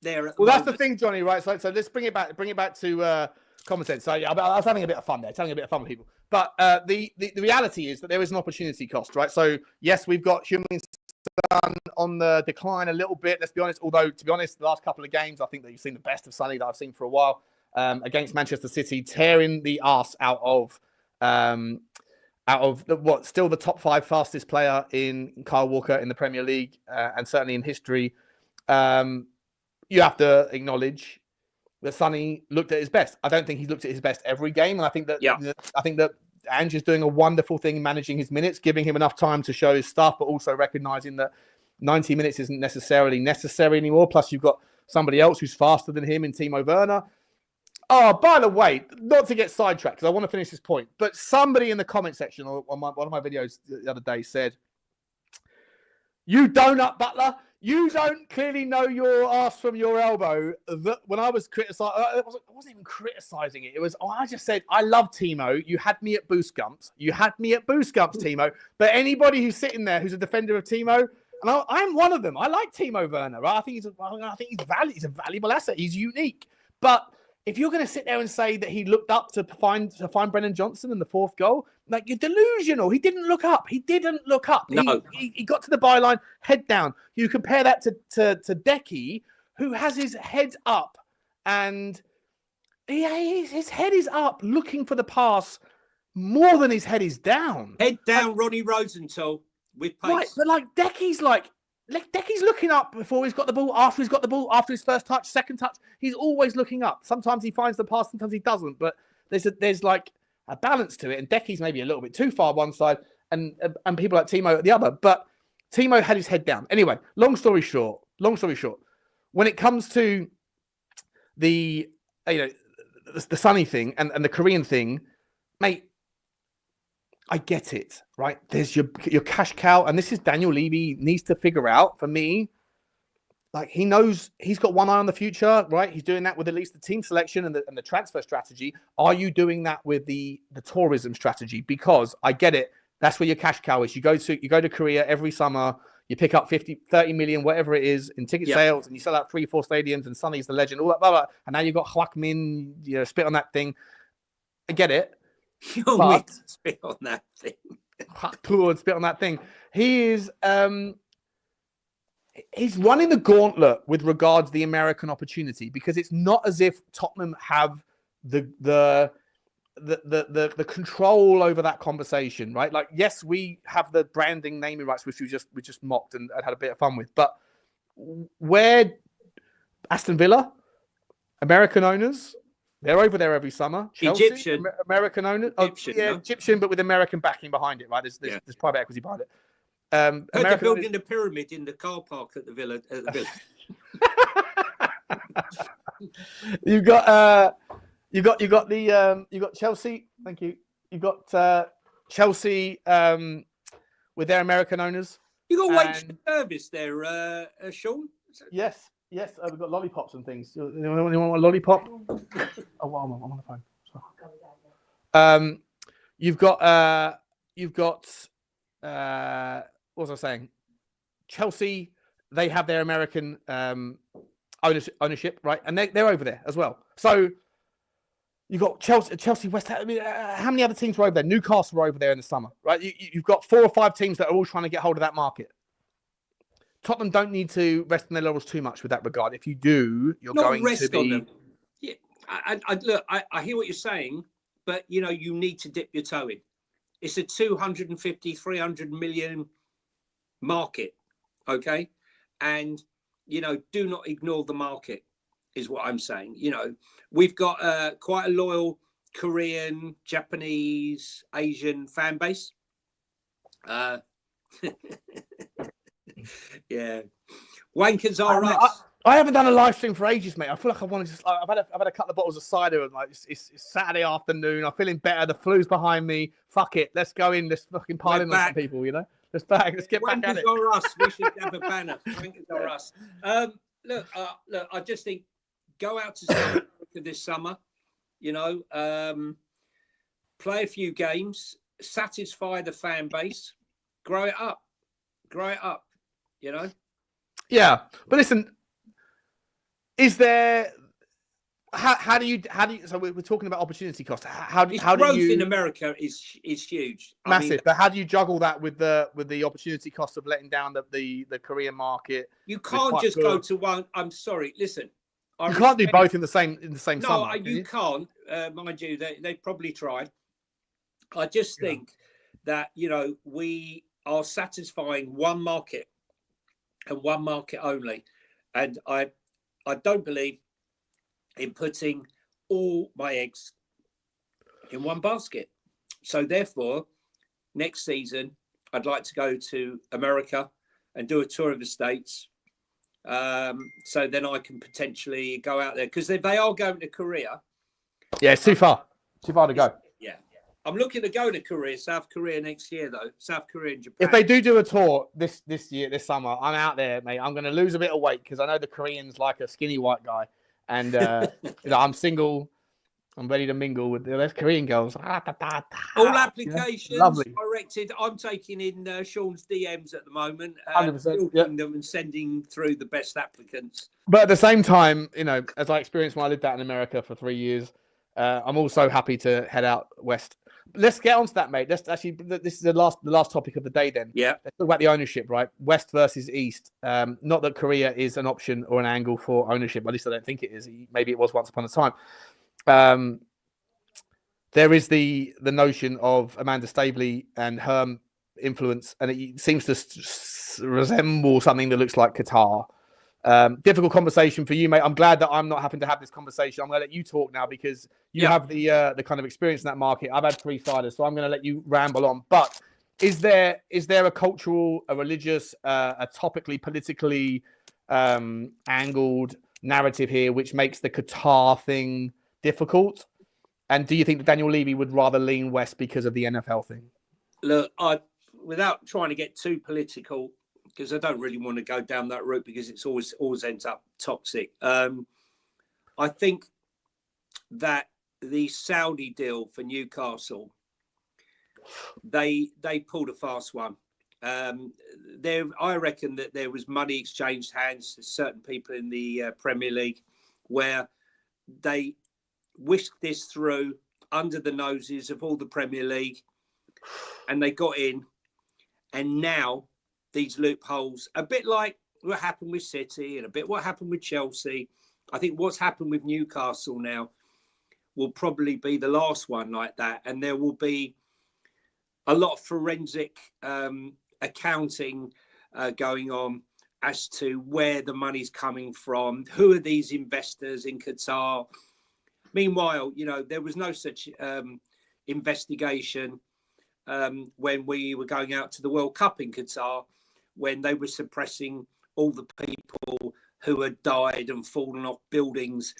there. At the that's the thing, Johnny, right? So let's bring it back to common sense. So I was having a bit of fun there, telling a bit of fun with people. But the reality is that there is an opportunity cost, right? So yes, we've got Heung Min on the decline a little bit, let's be honest. Although, to be honest, the last couple of games, I think that you've seen the best of Sonny that I've seen for a while. Against Manchester City, tearing the arse out of still the top 5 fastest player in Kyle Walker in the Premier League, and certainly in history. You have to acknowledge that Sonny looked at his best. I don't think he looked at his best every game, and I think that Ange is doing a wonderful thing managing his minutes, giving him enough time to show his stuff, but also recognizing that 90 minutes isn't necessarily necessary anymore. Plus, you've got somebody else who's faster than him in Timo Werner. Oh, by the way, not to get sidetracked, because I want to finish this point, but somebody in the comment section on one of my videos the other day said, "You donut butler, you don't clearly know your ass from your elbow." That when I was criticizing, I wasn't even criticizing it. It was, I just said, I love Timo. You had me at Boost Gumps. Timo. But anybody who's sitting there who's a defender of Timo, and I'm one of them. I like Timo Werner. Right? I think he's a valuable asset. He's unique. But if you're going to sit there and say that he looked up to find Brennan Johnson in the 4th goal, like, you're delusional. He didn't look up. No. He got to the byline, head down. You compare that to Decky, who has his head up, and his head is up, looking for the pass more than his head is down. Head down, Ronnie Rosenthal with pace. Right, but like Decky's looking up before he's got the ball, after he's got the ball, after his first touch, second touch. He's always looking up. Sometimes he finds the pass, sometimes he doesn't. But there's like a balance to it. And Decky's maybe a little bit too far one side, and people like Timo at the other. But Timo had his head down. Anyway, long story short, when it comes to the Sonny thing and the Korean thing, mate, I get it, right? There's your cash cow, and this is Daniel Levy needs to figure out, for me, like, he knows he's got one eye on the future, right? He's doing that with at least the team selection and the transfer strategy. Are you doing that with the tourism strategy? Because I get it. That's where your cash cow is. You go to Korea every summer, you pick up 50, 30 million, whatever it is, in ticket sales, and you sell out 3-4 stadiums, and Sonny's the legend, all that, blah, blah. And now you've got Heung Min, spit on that thing. I get it. Spit on that thing. Spit on that thing. He is he's running the gauntlet with regards to the American opportunity, because it's not as if Tottenham have the control over that conversation, right? Like, yes, we have the branding naming rights, which we just mocked and had a bit of fun with, but where Aston Villa, American owners, they're over there every summer. Chelsea, Egyptian. American owners. Egyptian, but with American backing behind it, right? There's private equity behind it. They're building the pyramid in the car park at the Villa. You got Chelsea. Thank you. You got Chelsea with their American owners. You got wait for service there, Sean. Yes. We've got lollipops and things. Anyone want a lollipop? Oh, well, I'm on the phone. Sorry. You've got. What was I saying? Chelsea. They have their American ownership, right? And they're over there as well. So you've got Chelsea, West Ham. I mean, how many other teams were over there? Newcastle were over there in the summer, right? You've got 4 or 5 teams that are all trying to get hold of that market. Tottenham don't need to rest on their laurels too much with that regard. If you do, you're not going rest to be... on them. Yeah, I hear what you're saying, but you need to dip your toe in. It's a 250, 300 million market, okay? And do not ignore the market, is what I'm saying. We've got quite a loyal Korean, Japanese, Asian fan base. Yeah, wankers are us. I haven't done a live stream for ages, mate. I feel like I want to just. I've had a couple of bottles of cider, and it's Saturday afternoon. I'm feeling better. The flu's behind me. Fuck it, let's go in. Let's fucking pile in on some people. Let's get back at it. Wankers are us. We should have a banner. Wankers are us. Look. I just think go out to South Africa this summer. Play a few games, satisfy the fan base, grow it up. Yeah, but listen, is there? How do you? So we're talking about opportunity cost. How do growth you? In America is huge, massive. But how do you juggle that with the opportunity cost of letting down the Korean market? You can't just go to one. I'm sorry. Listen, you can't do both in the same summer. No, you can't. Mind you, they probably tried. I just think that we are satisfying one market and one market only, and I don't believe in putting all my eggs in one basket. So therefore, next season I'd like to go to America and do a tour of the States, so then I can potentially go out there, because if they are going to Korea, it's too far to go. I'm looking to go to Korea, South Korea next year, though. South Korea and Japan. If they do a tour this summer, I'm out there, mate. I'm going to lose a bit of weight because I know the Koreans like a skinny white guy, and I'm single. I'm ready to mingle with those Korean girls. All applications directed. I'm taking in Sean's DMs at the moment, filtering them and sending through the best applicants. But at the same time, as I experienced when I lived out in America for 3 years, I'm also happy to head out west. Let's get on to that, mate. This is the last topic of the day then. Yeah. Let's talk about the ownership, right? West versus East. Not that Korea is an option or an angle for ownership. At least I don't think it is. Maybe it was once upon a time. There is the notion of Amanda Staveley and her influence, and it seems to resemble something that looks like Qatar. Difficult conversation for you, mate. I'm glad that I'm not having to have this conversation. I'm going to let you talk now because you have the kind of experience in that market. I've had 3 ciders, so I'm going to let you ramble on. But is there a cultural, a religious, a topically, politically angled narrative here which makes the Qatar thing difficult? And do you think that Daniel Levy would rather lean west because of the NFL thing? Look, without trying to get too political, because I don't really want to go down that route because it's always ends up toxic. I think that the Saudi deal for Newcastle, they pulled a fast one. I reckon that there was money exchanged hands to certain people in the Premier League where they whisked this through under the noses of all the Premier League, and they got in, and now these loopholes, a bit like what happened with City and a bit what happened with Chelsea. I think what's happened with Newcastle now will probably be the last one like that. And there will be a lot of forensic accounting going on as to where the money's coming from. Who are these investors in Qatar? Meanwhile, there was no such investigation when we were going out to the World Cup in Qatar, when they were suppressing all the people who had died and fallen off buildings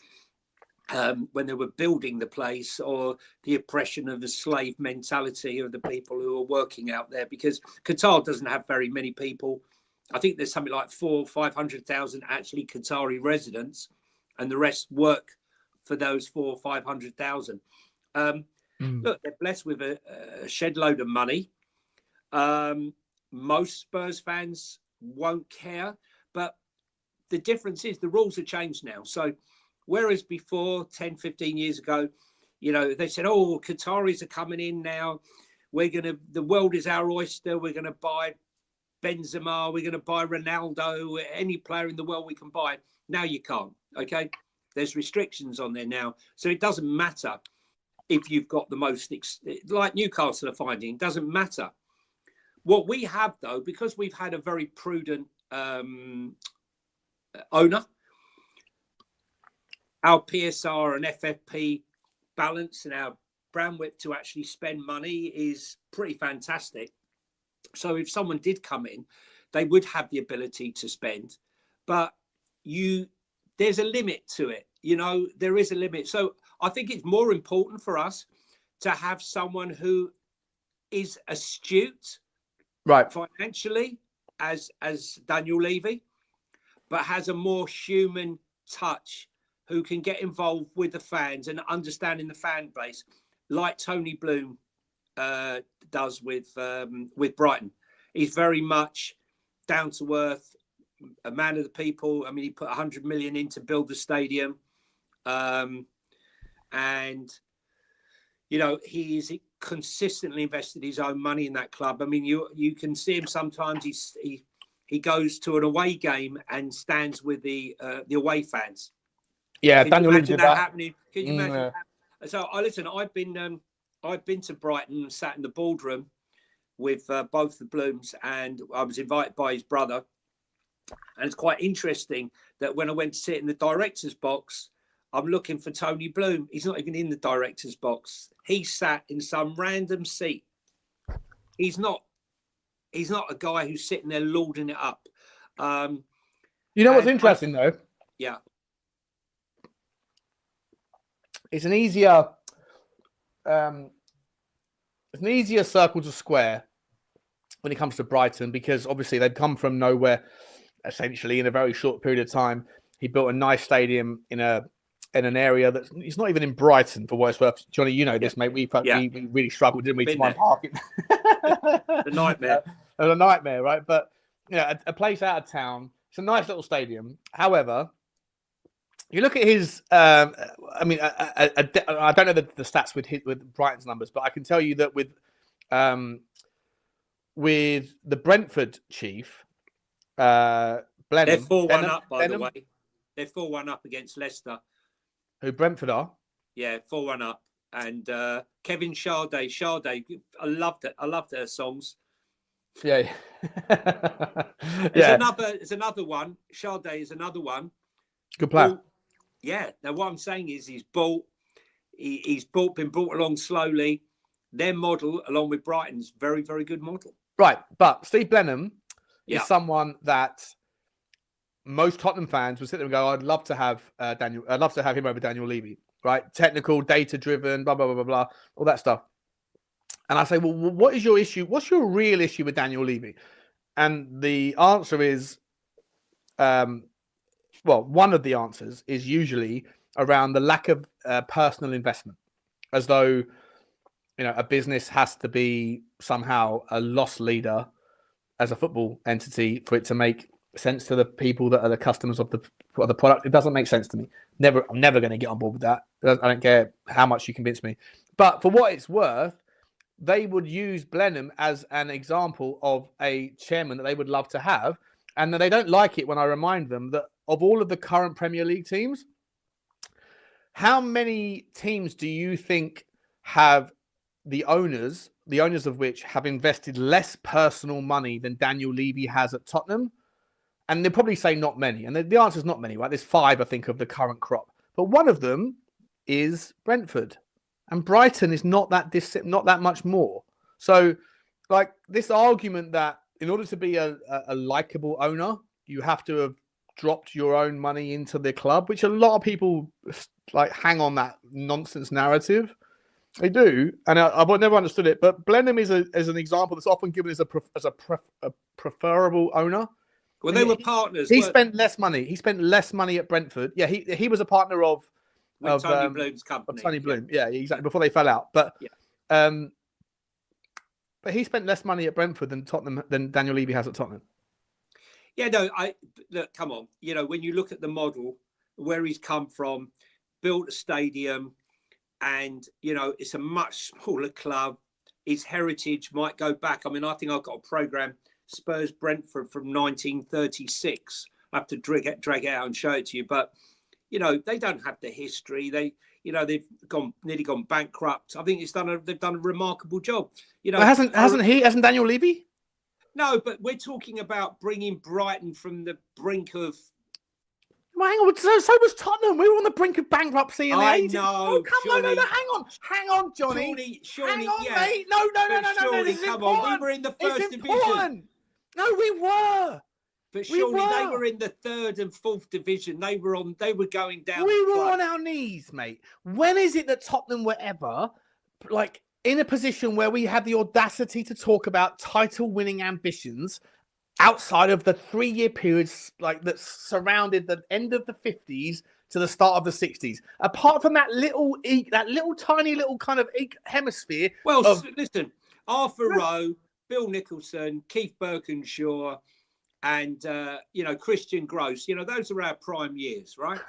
when they were building the place, or the oppression of the slave mentality of the people who are working out there, because Qatar doesn't have very many people I think there's something like 400,000-500,000 actually Qatari residents, and the rest work for those 400,000-500,000. Look, they're blessed with a shed load of money. Most Spurs fans won't care, but the difference is the rules have changed now. So whereas before, 10, 15 years ago, you know, they said, oh, Qataris are coming in now. The world is our oyster. We're going to buy Benzema. We're going to buy Ronaldo, any player in the world we can buy. Now you can't. Okay. There's restrictions on there now. So it doesn't matter if you've got the most, like Newcastle are finding, it doesn't matter. What we have, though, because we've had a very prudent owner, our PSR and FFP balance and our brand width to actually spend money is pretty fantastic. So if someone did come in, they would have the ability to spend, but there's a limit to it. You know, there is a limit. So I think it's more important for us to have someone who is astute, right, financially, as Daniel Levy, but has a more human touch, who can get involved with the fans and understanding the fan base, like Tony Bloom does with Brighton. He's very much down to earth, a man of the people. I mean, he put 100 million in to build the stadium, and you know, he's consistently invested his own money in that club. I mean, you can see him sometimes. He goes to an away game and stands with the away fans. Yeah, can Daniel you imagine that happening? Can you imagine? So listen. I've been to Brighton and sat in the boardroom with both the Blooms, and I was invited by his brother. And it's quite interesting that when I went to sit in the director's box, I'm looking for Tony Bloom. He's not even in the director's box. He sat in some random seat. He's not a guy who's sitting there lording it up. You know what's interesting though? Yeah. It's an easier circle to square when it comes to Brighton, because obviously they've come from nowhere essentially in a very short period of time. He built a nice stadium in an area that's it's not even in Brighton, for what it's worth. Johnny, you know this, mate. We really struggled, didn't we, to find parking? The nightmare. It was a nightmare, right? But you know, a place out of town. It's a nice little stadium. However, you look at his. I mean, I don't know the stats with Brighton's numbers, but I can tell you that with the Brentford chief, Blenheim, they're 4-1 up, by the way. They're 4-1 up against Leicester. Who Brentford are? Yeah, 4-1 up. And Kevin Sade, I loved it. I loved their songs. Yeah. There's another one. Sade is another one. Good player. Yeah. Now what I'm saying is he's been brought along slowly. Their model, along with Brighton's, very, very good model. Right. But Steve Blenheim is someone that most Tottenham fans would sit there and go, I'd love to have Daniel. I'd love to have him over Daniel Levy, right? Technical, data-driven, blah, blah, blah, blah, blah, all that stuff. And I say, well, what is your issue? What's your real issue with Daniel Levy? And the answer is, one of the answers is usually around the lack of personal investment, as though, you know, a business has to be somehow a loss leader as a football entity for it to make sense to the people that are the customers of the product. It doesn't make sense to me. I'm never going to get on board with that. I don't care how much you convince me. But for what it's worth, they would use Blenheim as an example of a chairman that they would love to have, and that they don't like it when I remind them that of all of the current Premier League teams, how many teams do you think have the owners of which have invested less personal money than Daniel Levy has at Tottenham? And they'll probably say not many. And the answer is not many, right? There's 5, I think, of the current crop. But one of them is Brentford. And Brighton is not that much more. So, like, this argument that in order to be a likable owner, you have to have dropped your own money into the club, which a lot of people, like, hang on that nonsense narrative. They do. And I've never understood it. But Blenheim is an example that's often given as a preferable owner. Well, they were partners. He spent less money. He spent less money at Brentford. Yeah, he was a partner of Tony Bloom's company. Of Tony Bloom. Yeah, exactly. Before they fell out, but but he spent less money at Brentford than Daniel Levy has at Tottenham. Yeah, no, look, come on. You know, when you look at the model, where he's come from, built a stadium, and, you know, it's a much smaller club. His heritage might go back. I mean, I think I've got a programme, Spurs Brentford from 1936. I have to drag it out and show it to you. But, you know, they don't have the history. They've nearly gone bankrupt. I think they've done a remarkable job. You know, hasn't Daniel Levy? No, but we're talking about bringing Brighton from the brink of. Well, hang on. So was Tottenham. We were on the brink of bankruptcy in the 80s. Know. Oh, come on, hang on, Johnny. Surely, hang on, yeah. mate. No. Surely, come on. We were in the first division. No, we were. But surely they were in the third and fourth division. They were going down. We were on our knees, mate. When is it that Tottenham were ever in a position where we had the audacity to talk about title-winning ambitions outside of the 3-year periods that surrounded the end of the 50s to the start of the 60s? Apart from that little tiny kind of hemisphere. Well, listen, Arthur Rowe, Bill Nicholson, Keith Birkinshaw, and Christian Gross. You know, those are our prime years, right?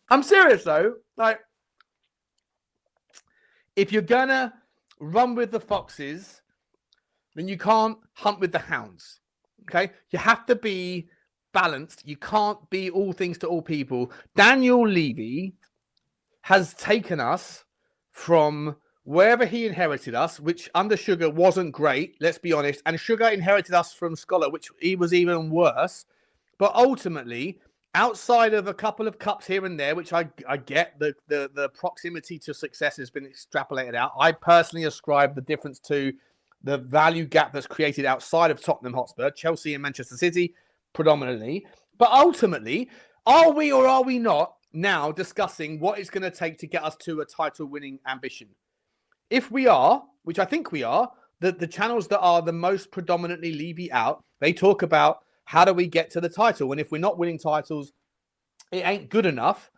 I'm serious though. If you're gonna run with the foxes, then you can't hunt with the hounds. Okay? You have to be balanced. You can't be all things to all people. Daniel Levy has taken us from wherever he inherited us, which under Sugar wasn't great, let's be honest. And Sugar inherited us from Scholar, which he was even worse. But ultimately, outside of a couple of cups here and there, which I get, the proximity to success has been extrapolated out. I personally ascribe the difference to the value gap that's created outside of Tottenham Hotspur, Chelsea and Manchester City predominantly. But ultimately, are we or are we not now discussing what it's going to take to get us to a title-winning ambition? If we are, which I think we are, the channels that are the most predominantly Levy out, they talk about how do we get to the title? And if we're not winning titles, it ain't good enough.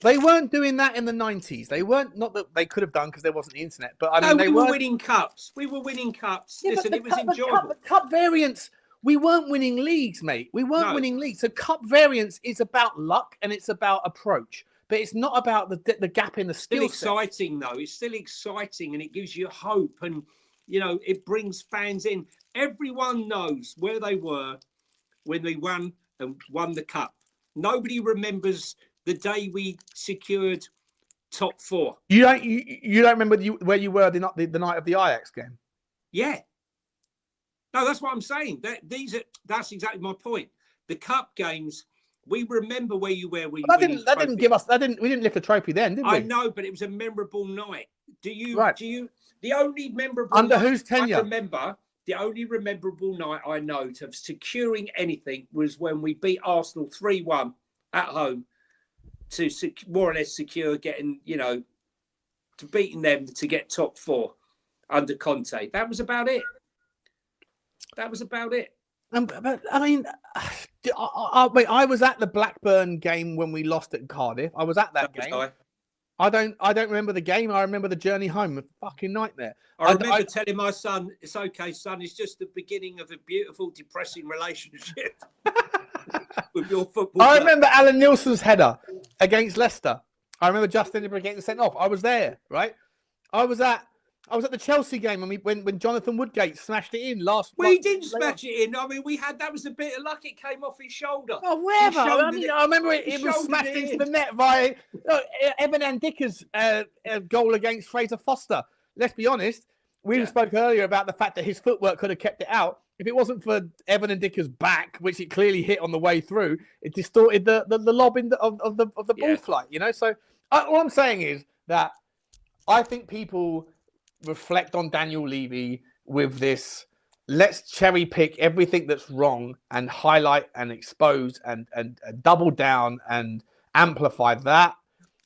They weren't doing that in the 90s. They weren't, not that they could have done because there wasn't the internet, but I mean, we were winning cups. We were winning cups. Yeah, listen, it was enjoyable. The cup variants, we weren't winning leagues, mate. We weren't winning leagues. So cup variants is about luck and it's about approach. But it's not about the gap in the skill set. It's still exciting, though. It's still exciting, and it gives you hope, and it brings fans in. Everyone knows where they were when they won the cup. Nobody remembers the day we secured top 4. You don't remember where you were the night of the Ajax game? Yeah. No, that's what I'm saying. That's exactly my point. The cup games. We remember where you were. We didn't lift a trophy then, did we? I know, but it was a memorable night. The only memorable under night whose tenure? I remember, the only memorable night I know of securing anything was when we beat Arsenal 3-1 at home to more or less secure getting, to beating them to get top 4 under Conte. That was about it. But I mean, I was at the Blackburn game when we lost at Cardiff. I was at that game. I don't remember the game. I remember the journey home. A fucking nightmare. I remember telling my son, "It's okay, son. It's just the beginning of a beautiful, depressing relationship with your football." I remember Alan Nielsen's header against Leicester. I remember Justin Edinburgh getting sent off. I was there, right? I was at the Chelsea game when Jonathan Woodgate smashed it in last. We didn't smash it in. I mean, that was a bit of luck. It came off his shoulder. Oh, wherever. I remember it was smashed into the net by Evan Ndicka's goal against Fraser Foster. Let's be honest. We spoke earlier about the fact that his footwork could have kept it out. If it wasn't for Evan Ndicka's back, which it clearly hit on the way through, it distorted the lob of the ball flight. So all I'm saying is that I think people reflect on Daniel Levy with this, let's cherry pick everything that's wrong and highlight and expose and double down and amplify that.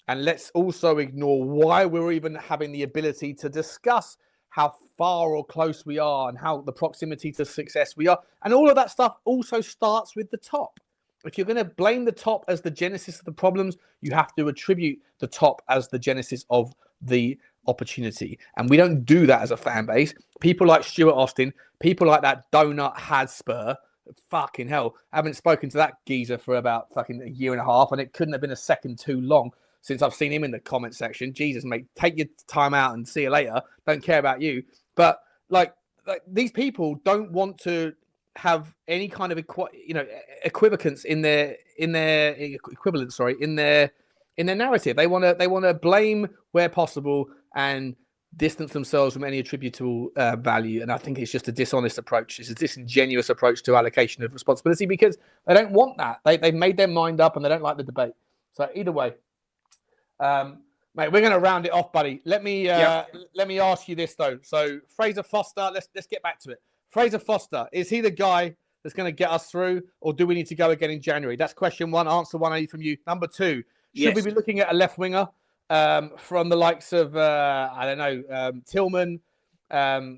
And let's also ignore why we're even having the ability to discuss how far or close we are and how the proximity to success we are. And all of that stuff also starts with the top. If you're going to blame the top as the genesis of the problems, you have to attribute the top as the genesis of the opportunity. And we don't do that as a fan base. People like Stuart Austin, people like that donut Hotspur, fucking hell, I haven't spoken to that geezer for about fucking a year and a half, and it couldn't have been a second too long since I've seen him in the comment section. Jesus, mate, take your time out and see you later. Don't care about you. But like these people don't want to have any kind of equivocance in their narrative. They want to blame where possible and distance themselves from any attributable value. And I think it's just a dishonest approach. It's a disingenuous approach to allocation of responsibility because they don't want that. They've made their mind up and they don't like the debate. So either way, mate, we're going to round it off, buddy. Let me ask you this though. So Fraser Foster, let's get back to it. Fraser Foster, is he the guy that's going to get us through, or do we need to go again in January? That's question one. Answer 1A from you. Number two, should we be looking at a left winger from the likes of Tillman, or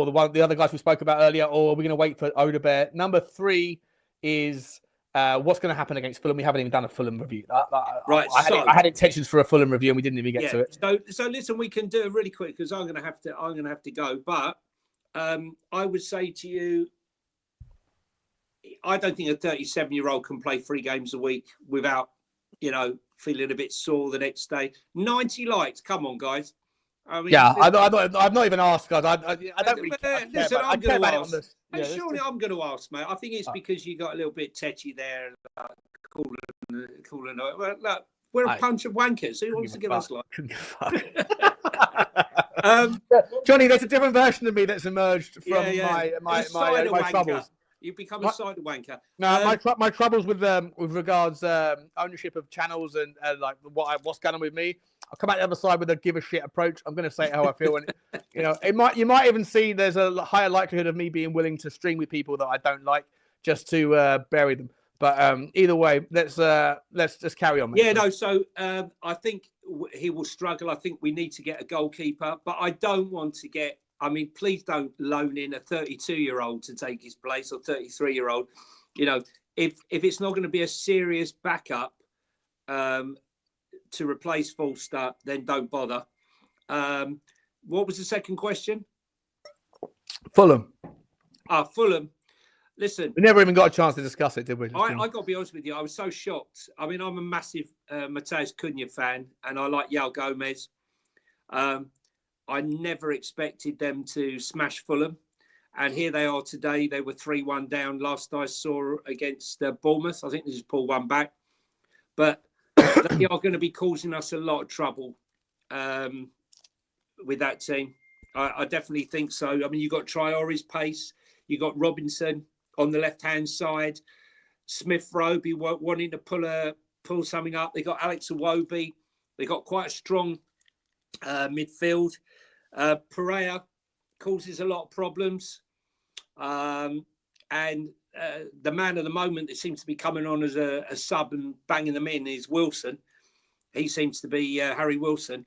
the other guys we spoke about earlier, or are we going to wait for Hojbjerg? Number three is what's going to happen against Fulham? We haven't even done a Fulham review. Right. I had intentions for a Fulham review, and we didn't even get to it. So listen, we can do it really quick because I'm going to have to go. But I would say to you, I don't think a 37-year-old can play 3 games a week without, feeling a bit sore the next day. 90 likes, come on, guys. I mean, I've not even asked, guys. I don't really care. Listen, I'm going to ask. Surely I'm going to ask, mate. I think it's because you got a little bit tetchy there, calling. Well, look, we're a bunch of wankers. Who wants to give us like? Jonny, there's a different version of me that's emerged from my troubles. You've become a cider wanker. No, my troubles with regards ownership of channels and like what's going on with me. I'll come out the other side with a give a shit approach. I'm going to say how I feel, and you might even see there's a higher likelihood of me being willing to stream with people that I don't like just to bury them. But either way, let's just carry on. Mate. Yeah, no. So I think he will struggle. I think we need to get a goalkeeper, but I don't want to get. I mean, please don't loan in a 32-year-old to take his place or 33-year-old. If it's not going to be a serious backup to replace Forster, then don't bother. What was the second question? Fulham. Fulham. Listen. We never even got a chance to discuss it, did we? I got to be honest with you. I was so shocked. I mean, I'm a massive Mateus Cunha fan, and I like Yao Gomez. I never expected them to smash Fulham. And here they are today. They were 3-1 down last I saw against Bournemouth. I think they just pulled one back. But they are going to be causing us a lot of trouble with that team. I definitely think so. I mean, you've got Traore's pace. You've got Robinson on the left-hand side. Smith Rowe be wanting to pull something up. They got Alex Iwobi. They got quite a strong midfield. Pereira causes a lot of problems. And the man of the moment that seems to be coming on as a sub and banging them in is Wilson. He seems to be Harry Wilson.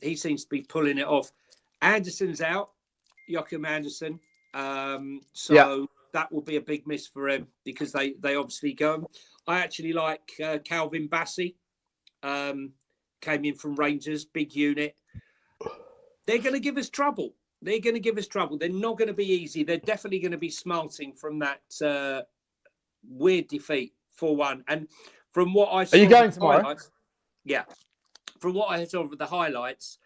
He seems to be pulling it off. Anderson's out, Joachim Anderson. That will be a big miss for him because they obviously go. I actually like Calvin Bassey. Came in from Rangers, big unit. They're going to give us trouble. They're not going to be easy. They're definitely going to be smarting from that weird defeat 4-1. And from what I saw, are you going tomorrow? Yeah. From what I saw of the highlights,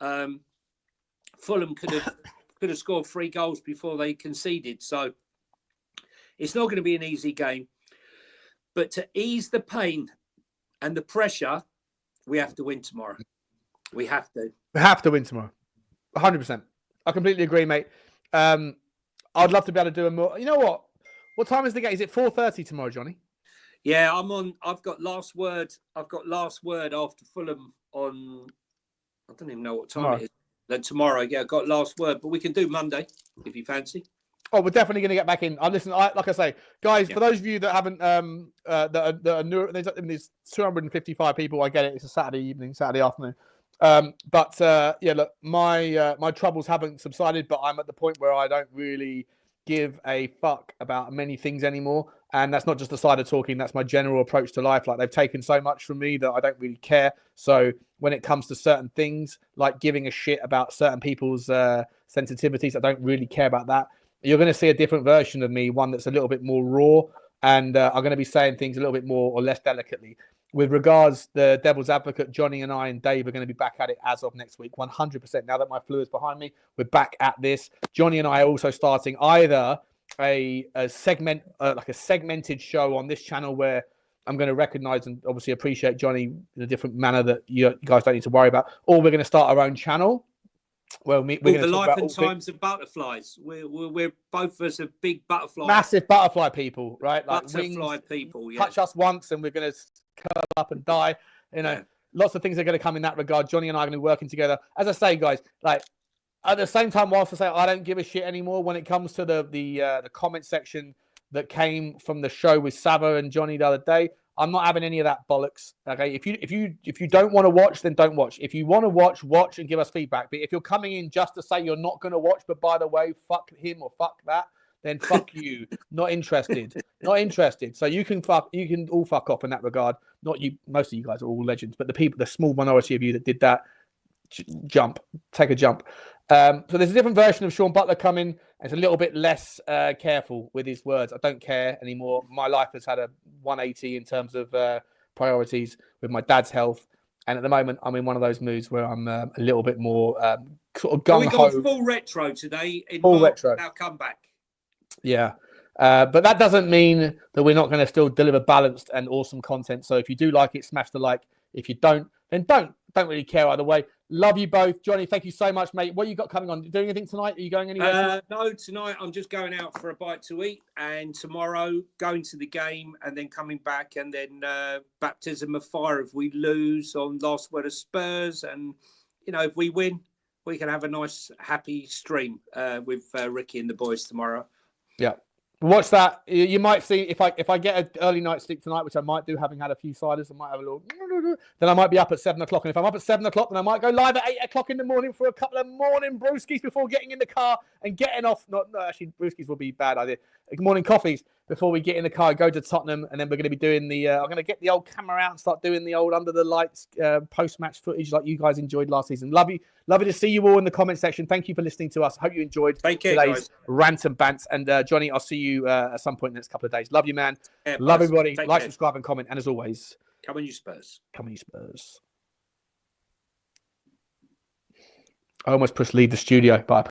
Fulham could have scored 3 goals before they conceded. So it's not going to be an easy game. But to ease the pain and the pressure, we have to win tomorrow. We have to. We have to win tomorrow. 100%. I completely agree, mate. I'd love to be able to do a more. You know what? What time is the game? Is it 4:30 tomorrow, Jonny? Yeah, I'm on. I've got last word after Fulham on. I don't even know what time it is. Then tomorrow, yeah, I've got last word, but we can do Monday if you fancy. Oh, we're definitely going to get back in. Like I say, guys, for those of you that haven't, that are new, there's 255 people. I get it. It's a Saturday evening, Saturday afternoon. Look, my troubles haven't subsided, but I'm at the point where I don't really give a fuck about many things anymore. And that's not just the side of talking, that's my general approach to life. Like, they've taken so much from me that I don't really care. So when it comes to certain things, like giving a shit about certain people's sensitivities, I don't really care about that. You're going to see a different version of me, one that's a little bit more raw, and I'm going to be saying things a little bit more or less delicately. With regards the devil's advocate, Jonny and I and Dave are going to be back at it as of next week, 100%. Now that my flu is behind me, we're back at this. Jonny and I are also starting either a segment, like a segmented show on this channel where I'm going to recognize and obviously appreciate Jonny in a different manner that you guys don't need to worry about, or we're going to start our own channel. Well, we're going to the talk life about and times of butterflies. We're both of us are big butterfly, massive butterfly people, right? Like butterfly wings, people. Yeah. Touch us once and we're going to curl up and die. Lots of things are going to come in that regard. Jonny and I are going to be working together. As I say, guys, like at the same time, whilst I say I don't give a shit anymore when it comes to the comment section that came from the show with Sava and Jonny the other day, I'm not having any of that bollocks. Okay, if you don't want to watch, then don't watch. If you want to watch and give us feedback. But if you're coming in just to say you're not going to watch, but by the way, fuck him or fuck that, then fuck you. Not interested. Not interested. So you can all fuck off in that regard. Not you. Most of you guys are all legends, but the small minority of you that did that, take a jump. So there's a different version of Sean Butler coming. It's a little bit less careful with his words. I don't care anymore. My life has had a 180 in terms of priorities with my dad's health. And at the moment, I'm in one of those moods where I'm a little bit more sort of gung-ho. We've gone full retro today. Full retro. Our comeback. Yeah. But that doesn't mean that we're not going to still deliver balanced and awesome content. So if you do like it, smash the like. If you don't, then don't. Don't really care either way. Love you both. Jonny, thank you so much, mate. What you got coming on? Doing anything tonight? Are you going anywhere? No, tonight I'm just going out for a bite to eat, and tomorrow going to the game and then coming back, and then baptism of fire if we lose on last word of Spurs. And, if we win, we can have a nice, happy stream with Ricky and the boys tomorrow. Yeah. Watch that. You might see if I get an early night sleep tonight, which I might do, having had a few ciders, I might have a little. Then I might be up at 7 o'clock, and if I'm up at 7 o'clock, then I might go live at 8 o'clock in the morning for a couple of morning brewskis before getting in the car and getting off. No, actually, brewskis will be a bad idea. Morning coffees before we get in the car, go to Tottenham, and then we're going to be doing the. I'm going to get the old camera out and start doing the old under the lights post-match footage like you guys enjoyed last season. Lovely to see you all in the comment section. Thank you for listening to us. Hope you enjoyed today's rant and bant. And Jonny, I'll see you at some point in the next couple of days. Love you, man. Yeah, love everybody. Like, subscribe, and comment. And as always, come on, you Spurs. Come on, you Spurs. I almost pressed leave the studio, but